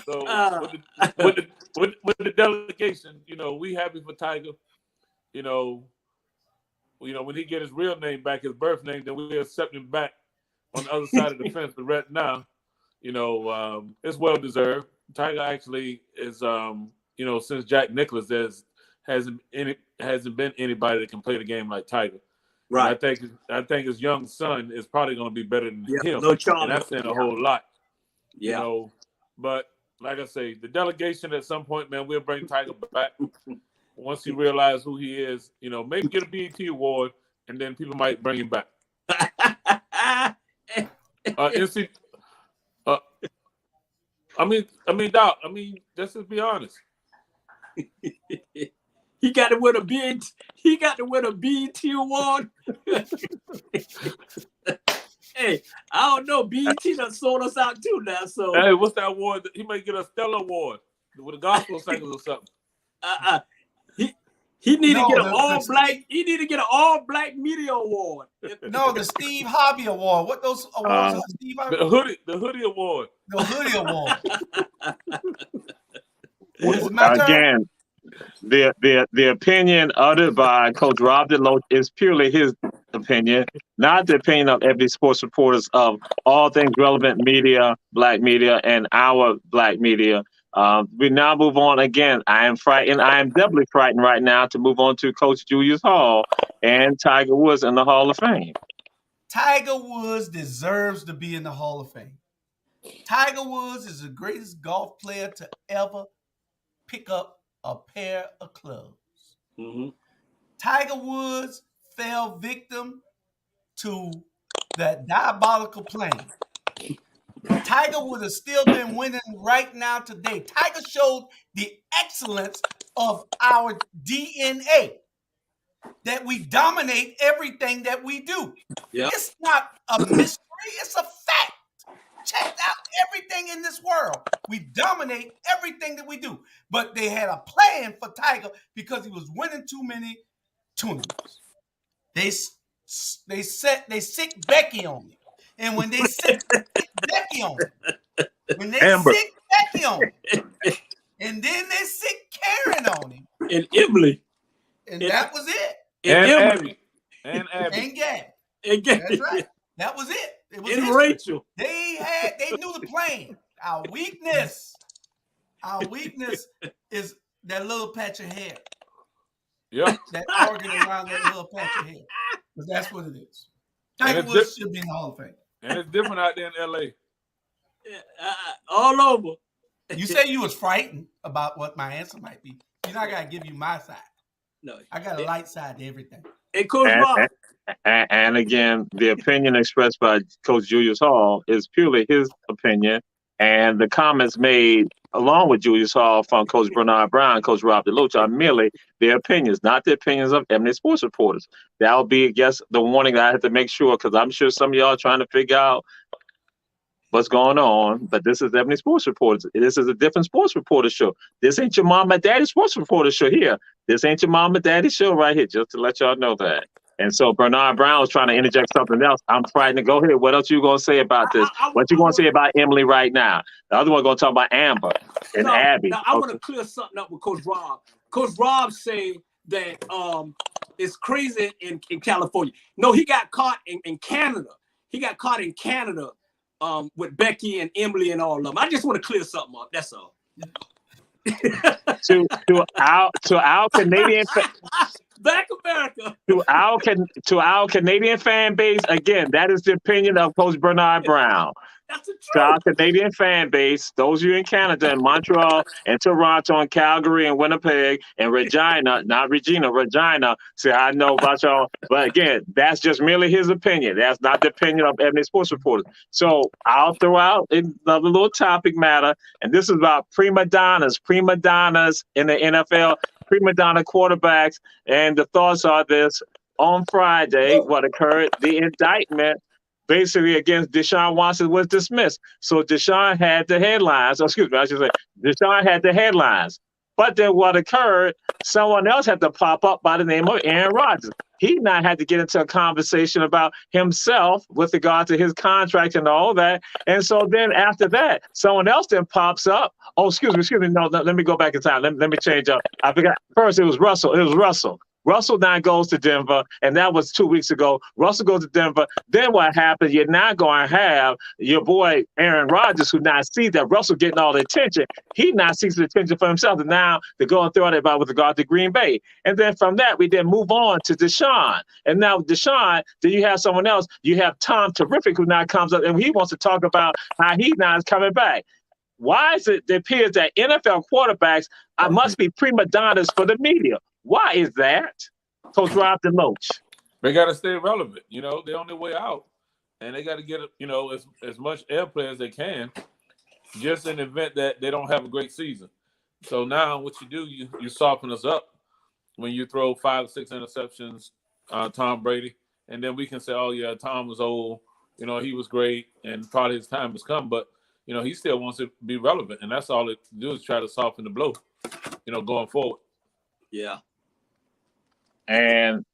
S5: So with the delegation, we happy for Tiger. When he get his real name back, his birth name, then we accept him back on the other side of the fence. But right now, it's well deserved. Tiger actually is, since Jack Nicklaus, hasn't been anybody that can play the game like Tiger. Right. And I think his young son is probably going to be better than him. No chance. And that's saying a whole lot. Yeah. But like I say, the delegation at some point, man, we'll bring Tiger back once he realizes who he is. Maybe get a BET award, and then people might bring him back. Doc. Let's just be honest.
S4: He got to win a BET. He got to win a BET award. Hey, I don't know. BET done sold us out too now. So
S5: hey, what's that award? He might get a Stellar Award with a gospel singers or something.
S4: He need to get an all-black. He need to get an all-black media award.
S3: No, the Steve Harvey Award. What those awards are? Steve Harvey?
S5: The hoodie award.
S3: The hoodie award.
S2: Again, the opinion uttered by Coach Rob Deloach is purely his opinion, not the opinion of Ebony Sports Reporters of all things relevant media, black media, and our black media. We now move on again. I am frightened. I am doubly frightened right now to move on to Coach Julius Hall and Tiger Woods in the Hall of Fame.
S3: Tiger Woods deserves to be in the Hall of Fame. Tiger Woods is the greatest golf player to ever pick up a pair of clubs. Mm-hmm. Tiger Woods fell victim to that diabolical plan. Tiger would have still been winning right now today. Tiger showed the excellence of our DNA. that we dominate everything that we do.
S4: Yeah.
S3: It's not a mystery. It's a fact. Check out everything in this world. We dominate everything that we do. But they had a plan for Tiger because he was winning too many tournaments. They sick Becky on him. And when they sick Becky on him, and then they sick Karen on him.
S4: And Emily.
S3: And that was it.
S5: And
S4: Emily.
S5: Abby.
S3: And Gab.
S4: And Gab.
S3: That's right. That was it. It was
S4: and
S3: history.
S4: Rachel.
S3: They knew the plan. Our weakness is that little patch of hair.
S5: Yeah.
S3: That organ around that little patch of hair. Because that's what it is. Tiger Woods should be in the Hall of Fame.
S5: And it's different out there in LA.
S4: All over.
S3: You say you was frightened about what my answer might be. You know, I gotta give you my side.
S4: No,
S3: I got a light side to everything.
S4: And Coach Rob.
S2: And again, the opinion expressed by Coach Julius Hall is purely his opinion, and the comments made along with Julius Hall from Coach Bernard Brown, Coach Rob Deloach are merely their opinions, not the opinions of Ebony Sports Reporters. That will be, I guess, the warning that I have to make sure, because I'm sure some of y'all are trying to figure out what's going on, but this is Ebony Sports Reporters. This is a different sports reporter show. This ain't your mom and daddy sports reporter show here. This ain't your mom and daddy show right here, just to let y'all know that. And so Bernard Brown was trying to interject something else. I'm frightened to go ahead. What else you going to say about this? What you going to say about Emily right now? The other one going to talk about Amber and Abby.
S4: Now, I want to clear something up with Coach Rob. Coach Rob said that it's crazy in California. No, he got caught in Canada. He got caught in Canada with Becky and Emily and all of them. I just want to clear something up. That's all.
S2: to our Canadian
S4: Back America.
S2: to our Canadian fan base, again, that is the opinion of Coach Bernard Brown.
S4: That's the truth.
S2: To our Canadian fan base, those of you in Canada and Montreal and Toronto and Calgary and Winnipeg and Regina, not Regina, Regina, see, I know about y'all. But again, that's just merely his opinion. That's not the opinion of Ebony Sports Reporters. So I'll throw out another little topic matter, and this is about prima donnas in the NFL, prima donna quarterbacks. And the thoughts are this: on Friday, what occurred, the indictment basically against Deshaun Watson was dismissed. So Deshaun had the headlines. Deshaun had the headlines. But then what occurred, someone else had to pop up by the name of Aaron Rodgers. He now had to get into a conversation about himself with regard to his contract and all that. And so then after that, someone else then pops up. Oh, excuse me. No, let me go back in time. Let me change up. I forgot. First, it was Russell. Russell now goes to Denver, and that was 2 weeks ago. Russell goes to Denver. Then what happened? You're now going to have your boy Aaron Rodgers, who now sees that Russell getting all the attention. He now seeks the attention for himself, and now to go and throw it about with regard to Green Bay. And then from that, we then move on to Deshaun. And now Deshaun, then you have someone else. You have Tom Terrific, who now comes up, and he wants to talk about how he now is coming back. Why is it appears that NFL quarterbacks must be prima donnas for the media? Why is that? Coach Rob Deloach.
S5: They got to stay relevant. They're on their way out, and they got to get as much airplay as they can, just in the event that they don't have a great season. So now, what you do, you soften us up when you throw 5 or 6 interceptions, Tom Brady, and then we can say, "Oh yeah, Tom was old. He was great, and probably his time has come." But he still wants to be relevant, and that's all it do is try to soften the blow, going forward.
S4: Yeah.
S2: And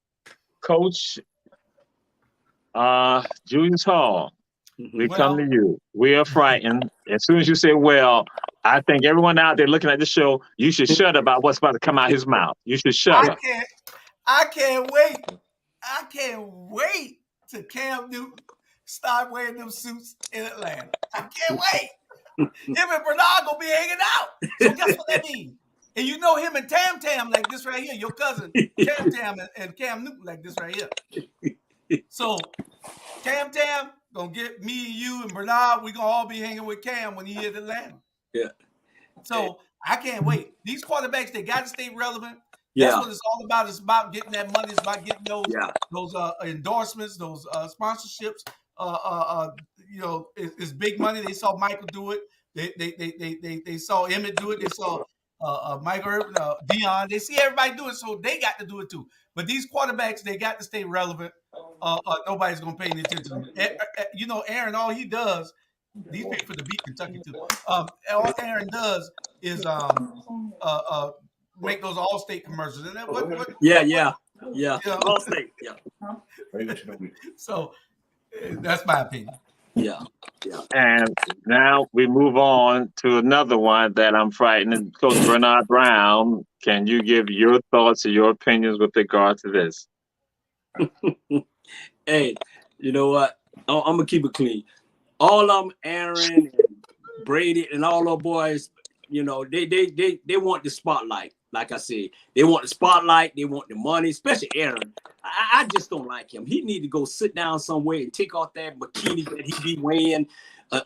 S2: Coach Julius Hall, we come to you. We are frightened. As soon as you say, well, I think everyone out there looking at the show, you should shut up about what's about to come out his mouth. You should shut up.
S3: I can't wait. I can't wait till Cam Newton start wearing them suits in Atlanta. I can't wait. Him and Bernard gonna be hanging out. So guess what that means? And him and Tam like this right here, your cousin Tam and Cam Newton like this right here. So Tam gonna get me and you and Bernard, we gonna all be hanging with Cam when he hit Atlanta.
S4: Yeah.
S3: So I can't wait. These quarterbacks, they got to stay relevant.
S4: Yeah.
S3: That's what it's all about. It's about getting that money. It's about getting those endorsements, those sponsorships. It's big money. They saw Michael do it. They saw Emmett do it. They saw Michael Irvin, Dion. They see everybody do it, so they got to do it too. But these quarterbacks, they got to stay relevant. Nobody's gonna pay any attention. You know, Aaron, all he does, these people for the beat Kentucky too. All Aaron does is make those All-State commercials. And then
S4: Yeah.
S3: All-State.
S4: Yeah.
S3: So that's my opinion.
S4: Yeah.
S2: And now we move on to another one that I'm frightened. Coach Bernard Brown, can you give your thoughts or your opinions with regard to this?
S4: Hey, you know what? I'm gonna keep it clean. All of them, Aaron, and Brady, and all those boys, you know, they want the spotlight. Like I said, they want the spotlight. They want the money, especially Aaron. I just don't like him. He need to go sit down somewhere and take off that bikini that he be wearing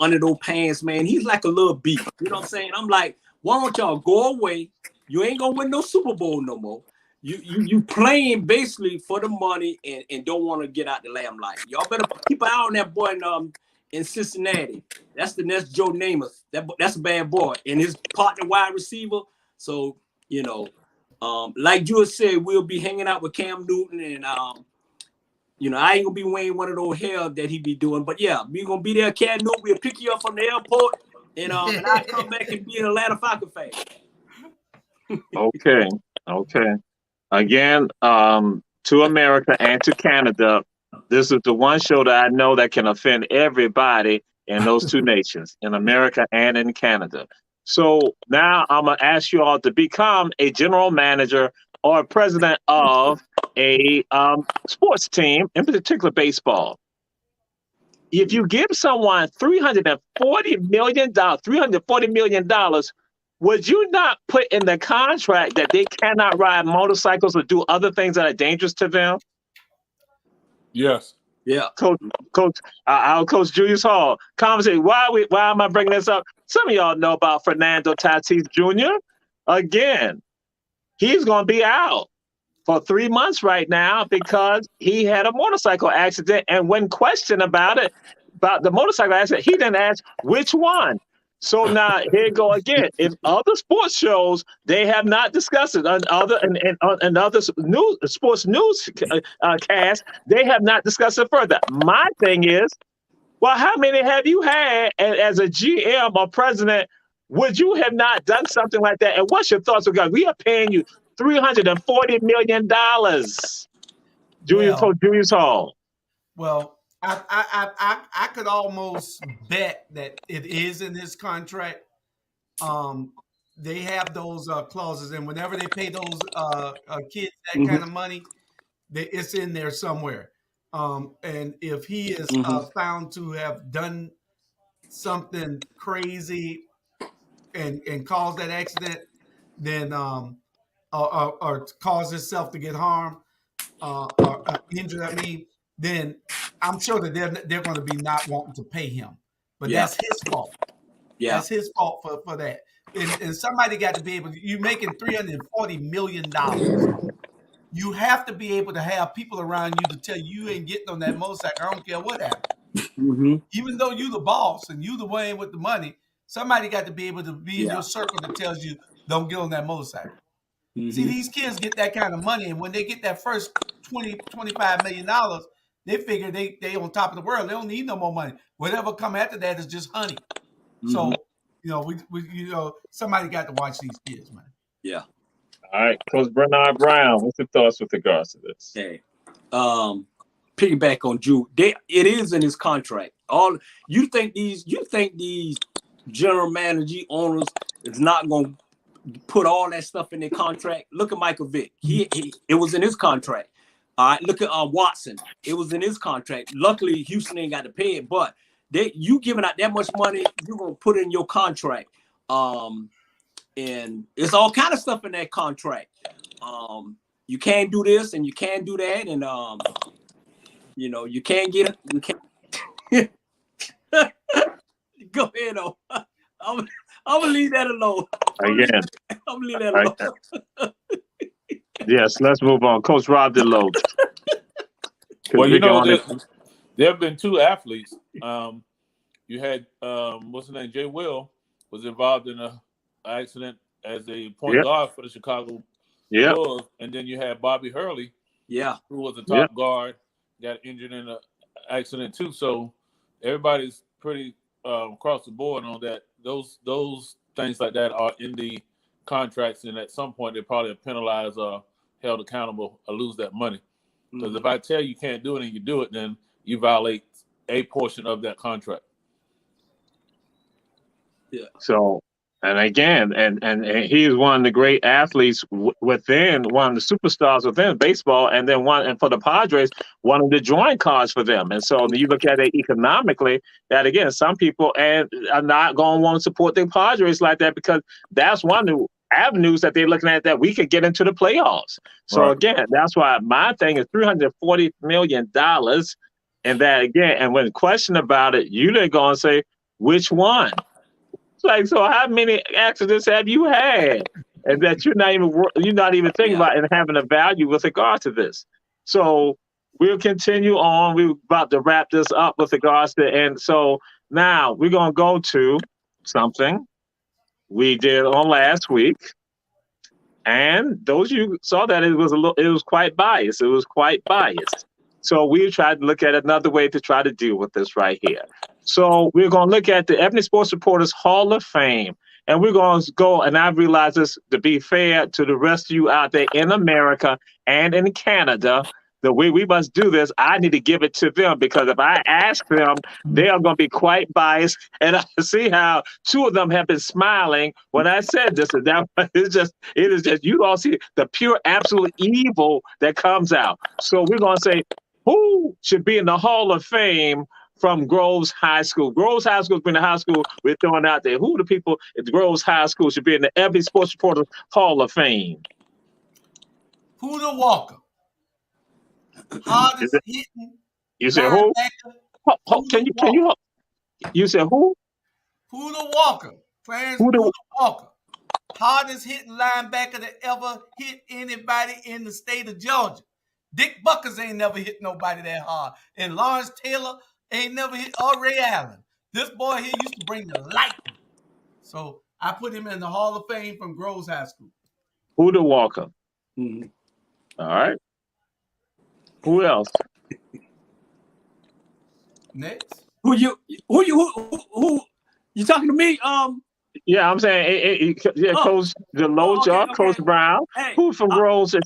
S4: under those pants, man. He's like a little beef. You know what I'm saying? I'm like, why don't y'all go away? You ain't gonna win no Super Bowl no more. You playing basically for the money and don't want to get out the limelight. Y'all better keep an eye on that boy in Cincinnati. That's the next Joe Namath. That's a bad boy. And his partner wide receiver. So, you know, like Julius said, we'll be hanging out with Cam Newton and you know, I ain't gonna be wearing one of those hair that he be doing. But yeah, we gonna be there, Cam Newton. We'll pick you up from the airport and I'll come back and be an Atlanta Falcons fan.
S2: Okay. Again, to America and to Canada, this is the one show that I know that can offend everybody in those two nations, in America and in Canada. So now I'm going to ask you all to become a general manager or president of a sports team, in particular baseball. If you give someone $340 million, would you not put in the contract that they cannot ride motorcycles or do other things that are dangerous to them?
S5: Yes.
S4: Yeah.
S2: Coach Julius Hall. Conversation. Why am I bringing this up? Some of y'all know about Fernando Tatis Jr. Again, he's going to be out for 3 months right now because he had a motorcycle accident. And when questioned about the motorcycle accident, he didn't ask which one. So now here you go again. In other sports shows, they have not discussed it. On other sports news cast, they have not discussed it further. My thing is, well, how many have you had as a GM or president? Would you have not done something like that? And what's your thoughts regarding? We are paying you $340 million. Julius Hall.
S3: Well, I could almost bet that it is in his contract. They have those clauses, and whenever they pay those kids that kind of money, it's in there somewhere. And if he is found to have done something crazy and caused that accident, then or caused himself to get harmed or injured, then I'm sure that they're going to be not wanting to pay him. But that's his fault. Yeah. That's his fault for that. And somebody got to be able to, you're making $340 million. You have to be able to have people around you to tell you ain't getting on that motorcycle. I don't care what happens. Even though you the boss and you the one with the money, somebody got to be able to be in your circle that tells you don't get on that motorcycle. See, these kids get that kind of money, and when they get that first $25 million, they figure they on top of the world. They don't need no more money. Whatever come after that is just honey. So, you know, we somebody got to watch these kids, man.
S4: Yeah.
S2: All right, Coach Bernard Brown, what's your thoughts with regards to this?
S4: Okay. Piggyback on Drew. It is in his contract. You think these general manager owners is not going to put all that stuff in their contract? Look at Michael Vick. It was in his contract. All right, look at Watson. It was in his contract. Luckily, Houston ain't got to pay it, but you giving out that much money, you're gonna put in your contract. And it's all kind of stuff in that contract. You can't do this and you can't do that, and you can't get it. You can't. Go ahead, though. I'm gonna leave that alone.
S2: Again.
S4: I'm gonna leave that alone.
S2: Yes, let's move on. Coach Rob Deloach.
S5: Well, there have been two athletes. You had what's his name? Jay Will was involved in an accident as a point guard for the Chicago Bulls, and then you had Bobby Hurley, who was a top guard, got injured in an accident too. So everybody's pretty across the board on that. Those things like that are in the contracts, and at some point they probably are penalized or held accountable or lose that money. Because if I tell you can't do it and you do it, then you violate a portion of that contract.
S2: Yeah. So, and again, and he is one of the great athletes within, one of the superstars within baseball, and then and for the Padres, one of the drawing cards for them. And so you look at it economically, that again, some people are not going to want to support the Padres like that, because that's one of the avenues that they're looking at that we could get into the playoffs. So again, that's why my thing is $340 million. And that again, and when questioned about it, they're going to say, which one? It's like, so how many accidents have you had? And that you're not even thinking about and having a value with regard to this. So we'll continue on. We're about to wrap this up with regards to, and so now we're going to go to something we did on last week. And those of you saw that it was quite biased. It was quite biased. So we tried to look at another way to try to deal with this right here. So we're going to look at the Ebony Sports Reporters Hall of Fame. And we're going to go, and I realize this to be fair to the rest of you out there in America and in Canada, the way we must do this, I need to give it to them, because if I ask them, they are going to be quite biased. And I see how two of them have been smiling when I said this. And that it is just, you all see the pure absolute evil that comes out. So we're going to say, who should be in the Hall of Fame from Groves High School? Groves High School has been the high school we're throwing out there. Who the people at Groves High School should be in the Ebony Sports Reporters Hall of Fame?
S3: Poodle Walker. Hardest hitting.
S2: You said who? Can you? You said who?
S3: Poodle Walker. Poodle Walker. Hardest hitting linebacker that ever hit anybody in the state of Georgia. Dick Buckers ain't never hit nobody that hard. And Lawrence Taylor ain't never hit, or Ray Allen. This boy here used to bring the lightning. So I put him in the Hall of Fame from Groves High School.
S2: Poodle Walker. Mm-hmm. All right. Who else?
S3: Next.
S4: Who you talking to me?
S2: Yeah, I'm saying Coach Deloach, Coach Brown. Hey, who from Groves?
S4: All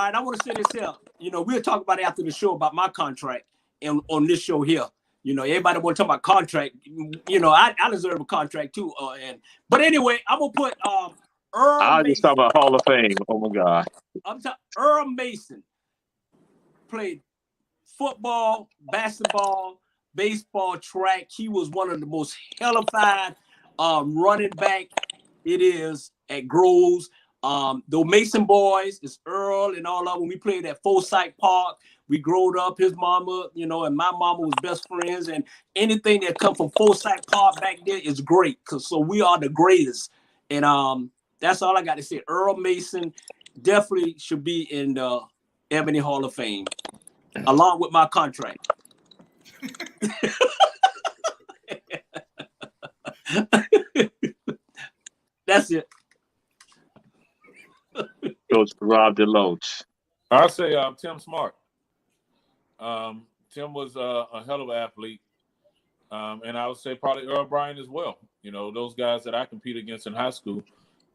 S4: right, I want to say this here. We'll talk about it after the show about my contract on this show here. Everybody want to talk about contract. I deserve a contract too. But anyway, I'm gonna put Earl.
S2: I just talk about Hall of Fame. Oh my God.
S4: I'm talking Earl Mason. Played football, basketball, baseball, track. He was one of the most hellified running back it is at Groves. The Mason boys, it's Earl and all of them. We played at Forsyth Park. We growed up. His mama, and my mama was best friends. And anything that come from Forsyth Park back there is great. So we are the greatest. And that's all I got to say. Earl Mason definitely should be in the Ebony Hall of Fame, along with my contract. That's it.
S2: Coach Rob Deloach.
S5: I'll say Tim Smart. Tim was a hell of an athlete. And I would say probably Earl Bryan as well. Those guys that I compete against in high school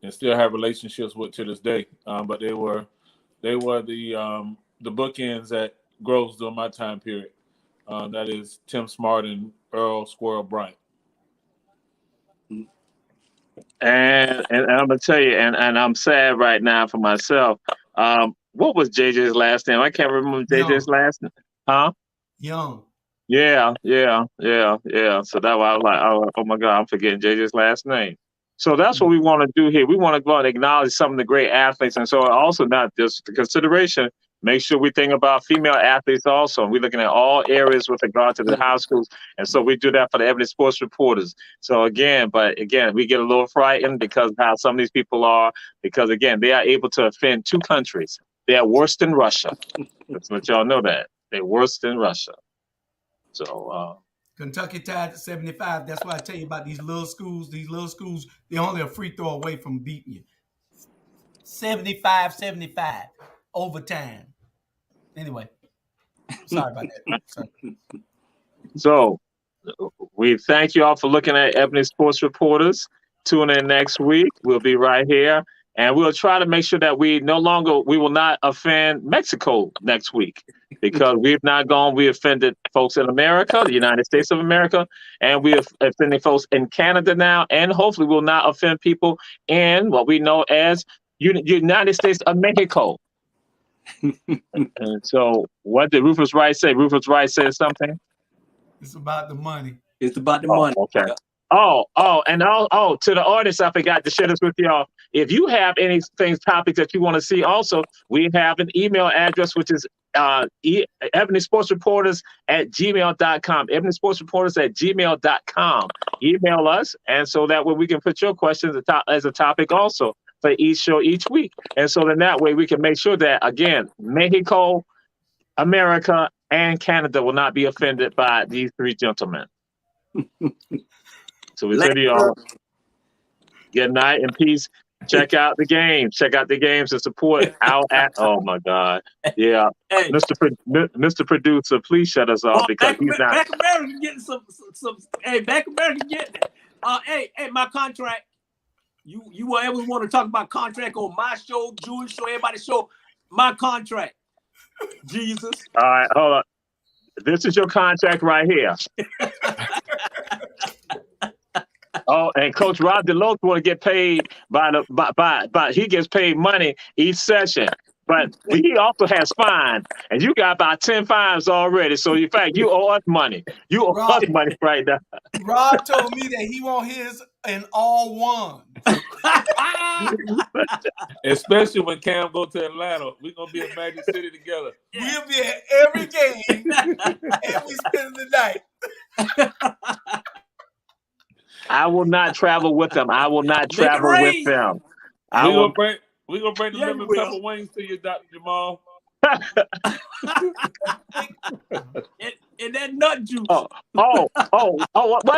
S5: and still have relationships with to this day. But they were the bookends at Groves during my time period. That is Tim Smart and Earl Squirrel Bryant.
S2: And I'm gonna tell you, and I'm sad right now for myself. What was JJ's last name? I can't remember JJ's last name. Huh?
S3: Young.
S2: Yeah. So that why I was like, oh my God, I'm forgetting JJ's last name. So that's what we want to do here. We want to go and acknowledge some of the great athletes, and so also not just the consideration. Make sure we think about female athletes also. We're looking at all areas with regard to the high schools. And so we do that for the Ebony Sports Reporters. So again, we get a little frightened because of how some of these people are, because again, they are able to offend two countries. They are worse than Russia. Let's let y'all know that. They're worse than Russia. So
S3: Kentucky tied at 75. That's why I tell you about these little schools. These little schools, they're only a free throw away from beating you. 75-75 overtime. Anyway, sorry about that. Sorry.
S2: So we thank you all for looking at Ebony Sports Reporters. Tune in next week. We'll be right here. And we'll try to make sure that we will not offend Mexico next week, because we've not gone. We offended folks in America, the United States of America, and we have offended folks in Canada now. And hopefully we'll not offend people in what we know as United States of Mexico. And so what did Rufus Wright say? Rufus Wright said something.
S3: It's about the money.
S4: It's about the money.
S2: Okay.
S4: Yeah.
S2: And to the audience, I forgot to share this with y'all. If you have any topics that you want to see, also, we have an email address, which is Ebony Sports Reporters at gmail.com. Ebony Sports Reporters at gmail.com. Email us, and so that way we can put your questions as a topic also for each show each week. And so then that way we can make sure that, again, Mexico, America, and Canada will not be offended by these three gentlemen. So we say to y'all, good night and peace. Check out the games. Check out the games and support our oh my God. Yeah.
S4: Hey.
S2: Mr. Producer, please shut us off because he's not.
S4: Back America getting some Back America getting it. Hey, my contract. You ever want to talk about contract on my show, Julius show, everybody's show? My contract. Jesus.
S2: All right, hold on. This is your contract right here. Oh, and Coach Rob Deloach want to get paid by he gets paid money each session. But he also has fines, and you got about 10 fines already. So in fact, you owe us money. You owe us money right now.
S3: Rob told me that he want his in all one.
S5: Especially when Cam go to Atlanta, we're gonna be in Magic City together.
S3: We'll be at every game, and we spend the night.
S2: I will not travel with them. I will not travel with them.
S5: We're gonna bring the lemon pepper wings to you, Dr. Jamal.
S4: and that nut juice.
S2: One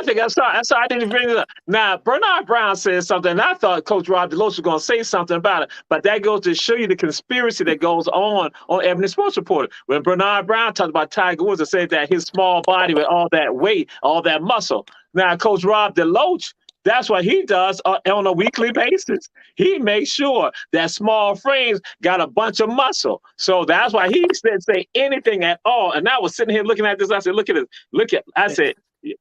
S2: thing. I'm sorry, I didn't bring it up. Now, Bernard Brown said something, and I thought Coach Rob Deloach was going to say something about it, but that goes to show you the conspiracy that goes on Ebony Sports Reporter. When Bernard Brown talked about Tiger Woods and said that his small body with all that weight, all that muscle. Now, Coach Rob Deloach, that's what he does on a weekly basis. He makes sure that small frames got a bunch of muscle. So that's why he didn't say anything at all. And I was sitting here looking at this. I said, I said,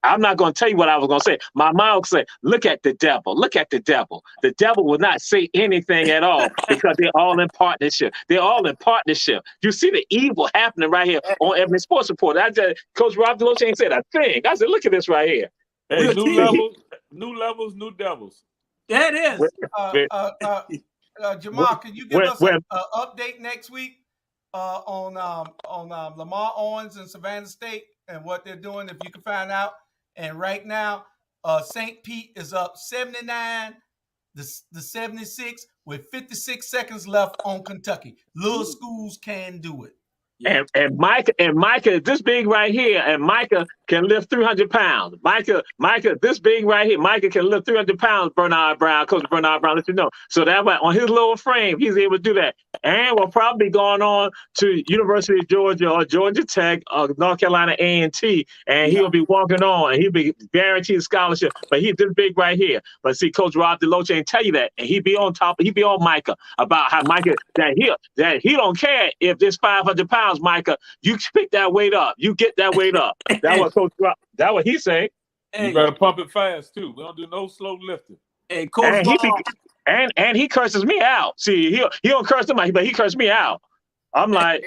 S2: I'm not going to tell you what I was going to say. My mouth said, look at the devil. Look at the devil. The devil will not say anything at all because they're all in partnership. They're all in partnership. You see the evil happening right here on Ebony Sports Reporter. Coach Rob Deloach ain't said a thing. I said, look at this right here.
S5: Hey, new levels, new devils.
S4: That is.
S3: Jamal, can you give us an update next week on Lamar Owens and Savannah State and what they're doing, if you can find out? And right now, St. Pete is up 79, the 76, with 56 seconds left on Kentucky. Little schools can do it.
S2: And Micah, this big right here, and Micah can lift 300 pounds. Micah, this big right here, Micah can lift 300 pounds. Bernard Brown, Coach Bernard Brown, let you know. So that way, on his little frame, he's able to do that. And we'll probably be going on to University of Georgia or Georgia Tech or North Carolina A&T, and he'll be walking on, and he'll be guaranteed a scholarship. But he's this big right here. But see, Coach Rob Deloach ain't tell you that, and he be on Micah about how Micah that he don't care if this 500 pounds. Micah, you pick that weight up. You get that weight up. That's what Coach Rob. That's what he say.
S5: You better pump it fast too. We don't do no slow lifting.
S4: Hey, Coach,
S2: and he curses me out. See, he don't curse somebody, but he cursed me out. I'm like,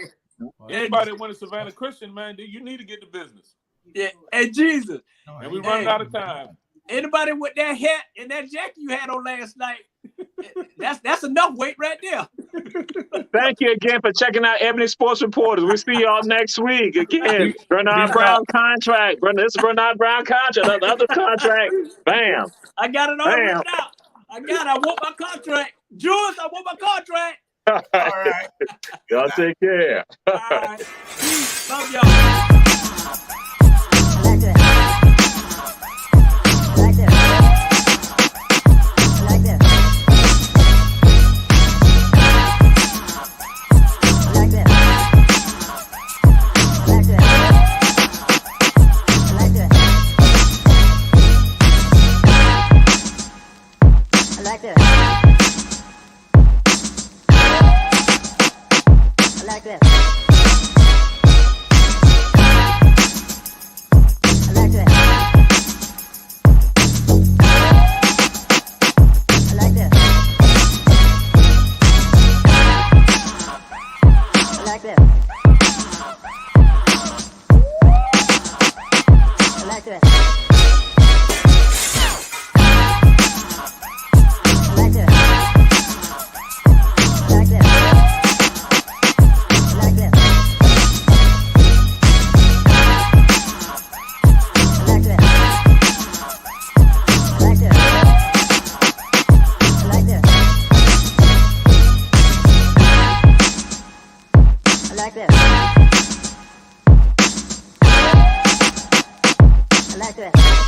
S5: anybody that went to Savannah Christian, man, you need to get to business.
S4: Yeah, and Jesus,
S5: and we running out of time.
S4: Anybody with that hat and that jacket you had on last night, that's enough weight right there.
S2: Thank you again for checking out Ebony Sports Reporters. We'll see y'all next week. Again, Bernard Brown contract. This is Bernard Brown contract. The other contract. Bam.
S4: I got it all written out. I want my contract. Julius, I want my contract.
S2: All right. Y'all take care.
S4: All right. Peace. Love y'all.
S6: this. I like this. I like this. I like this. I like this. I like this.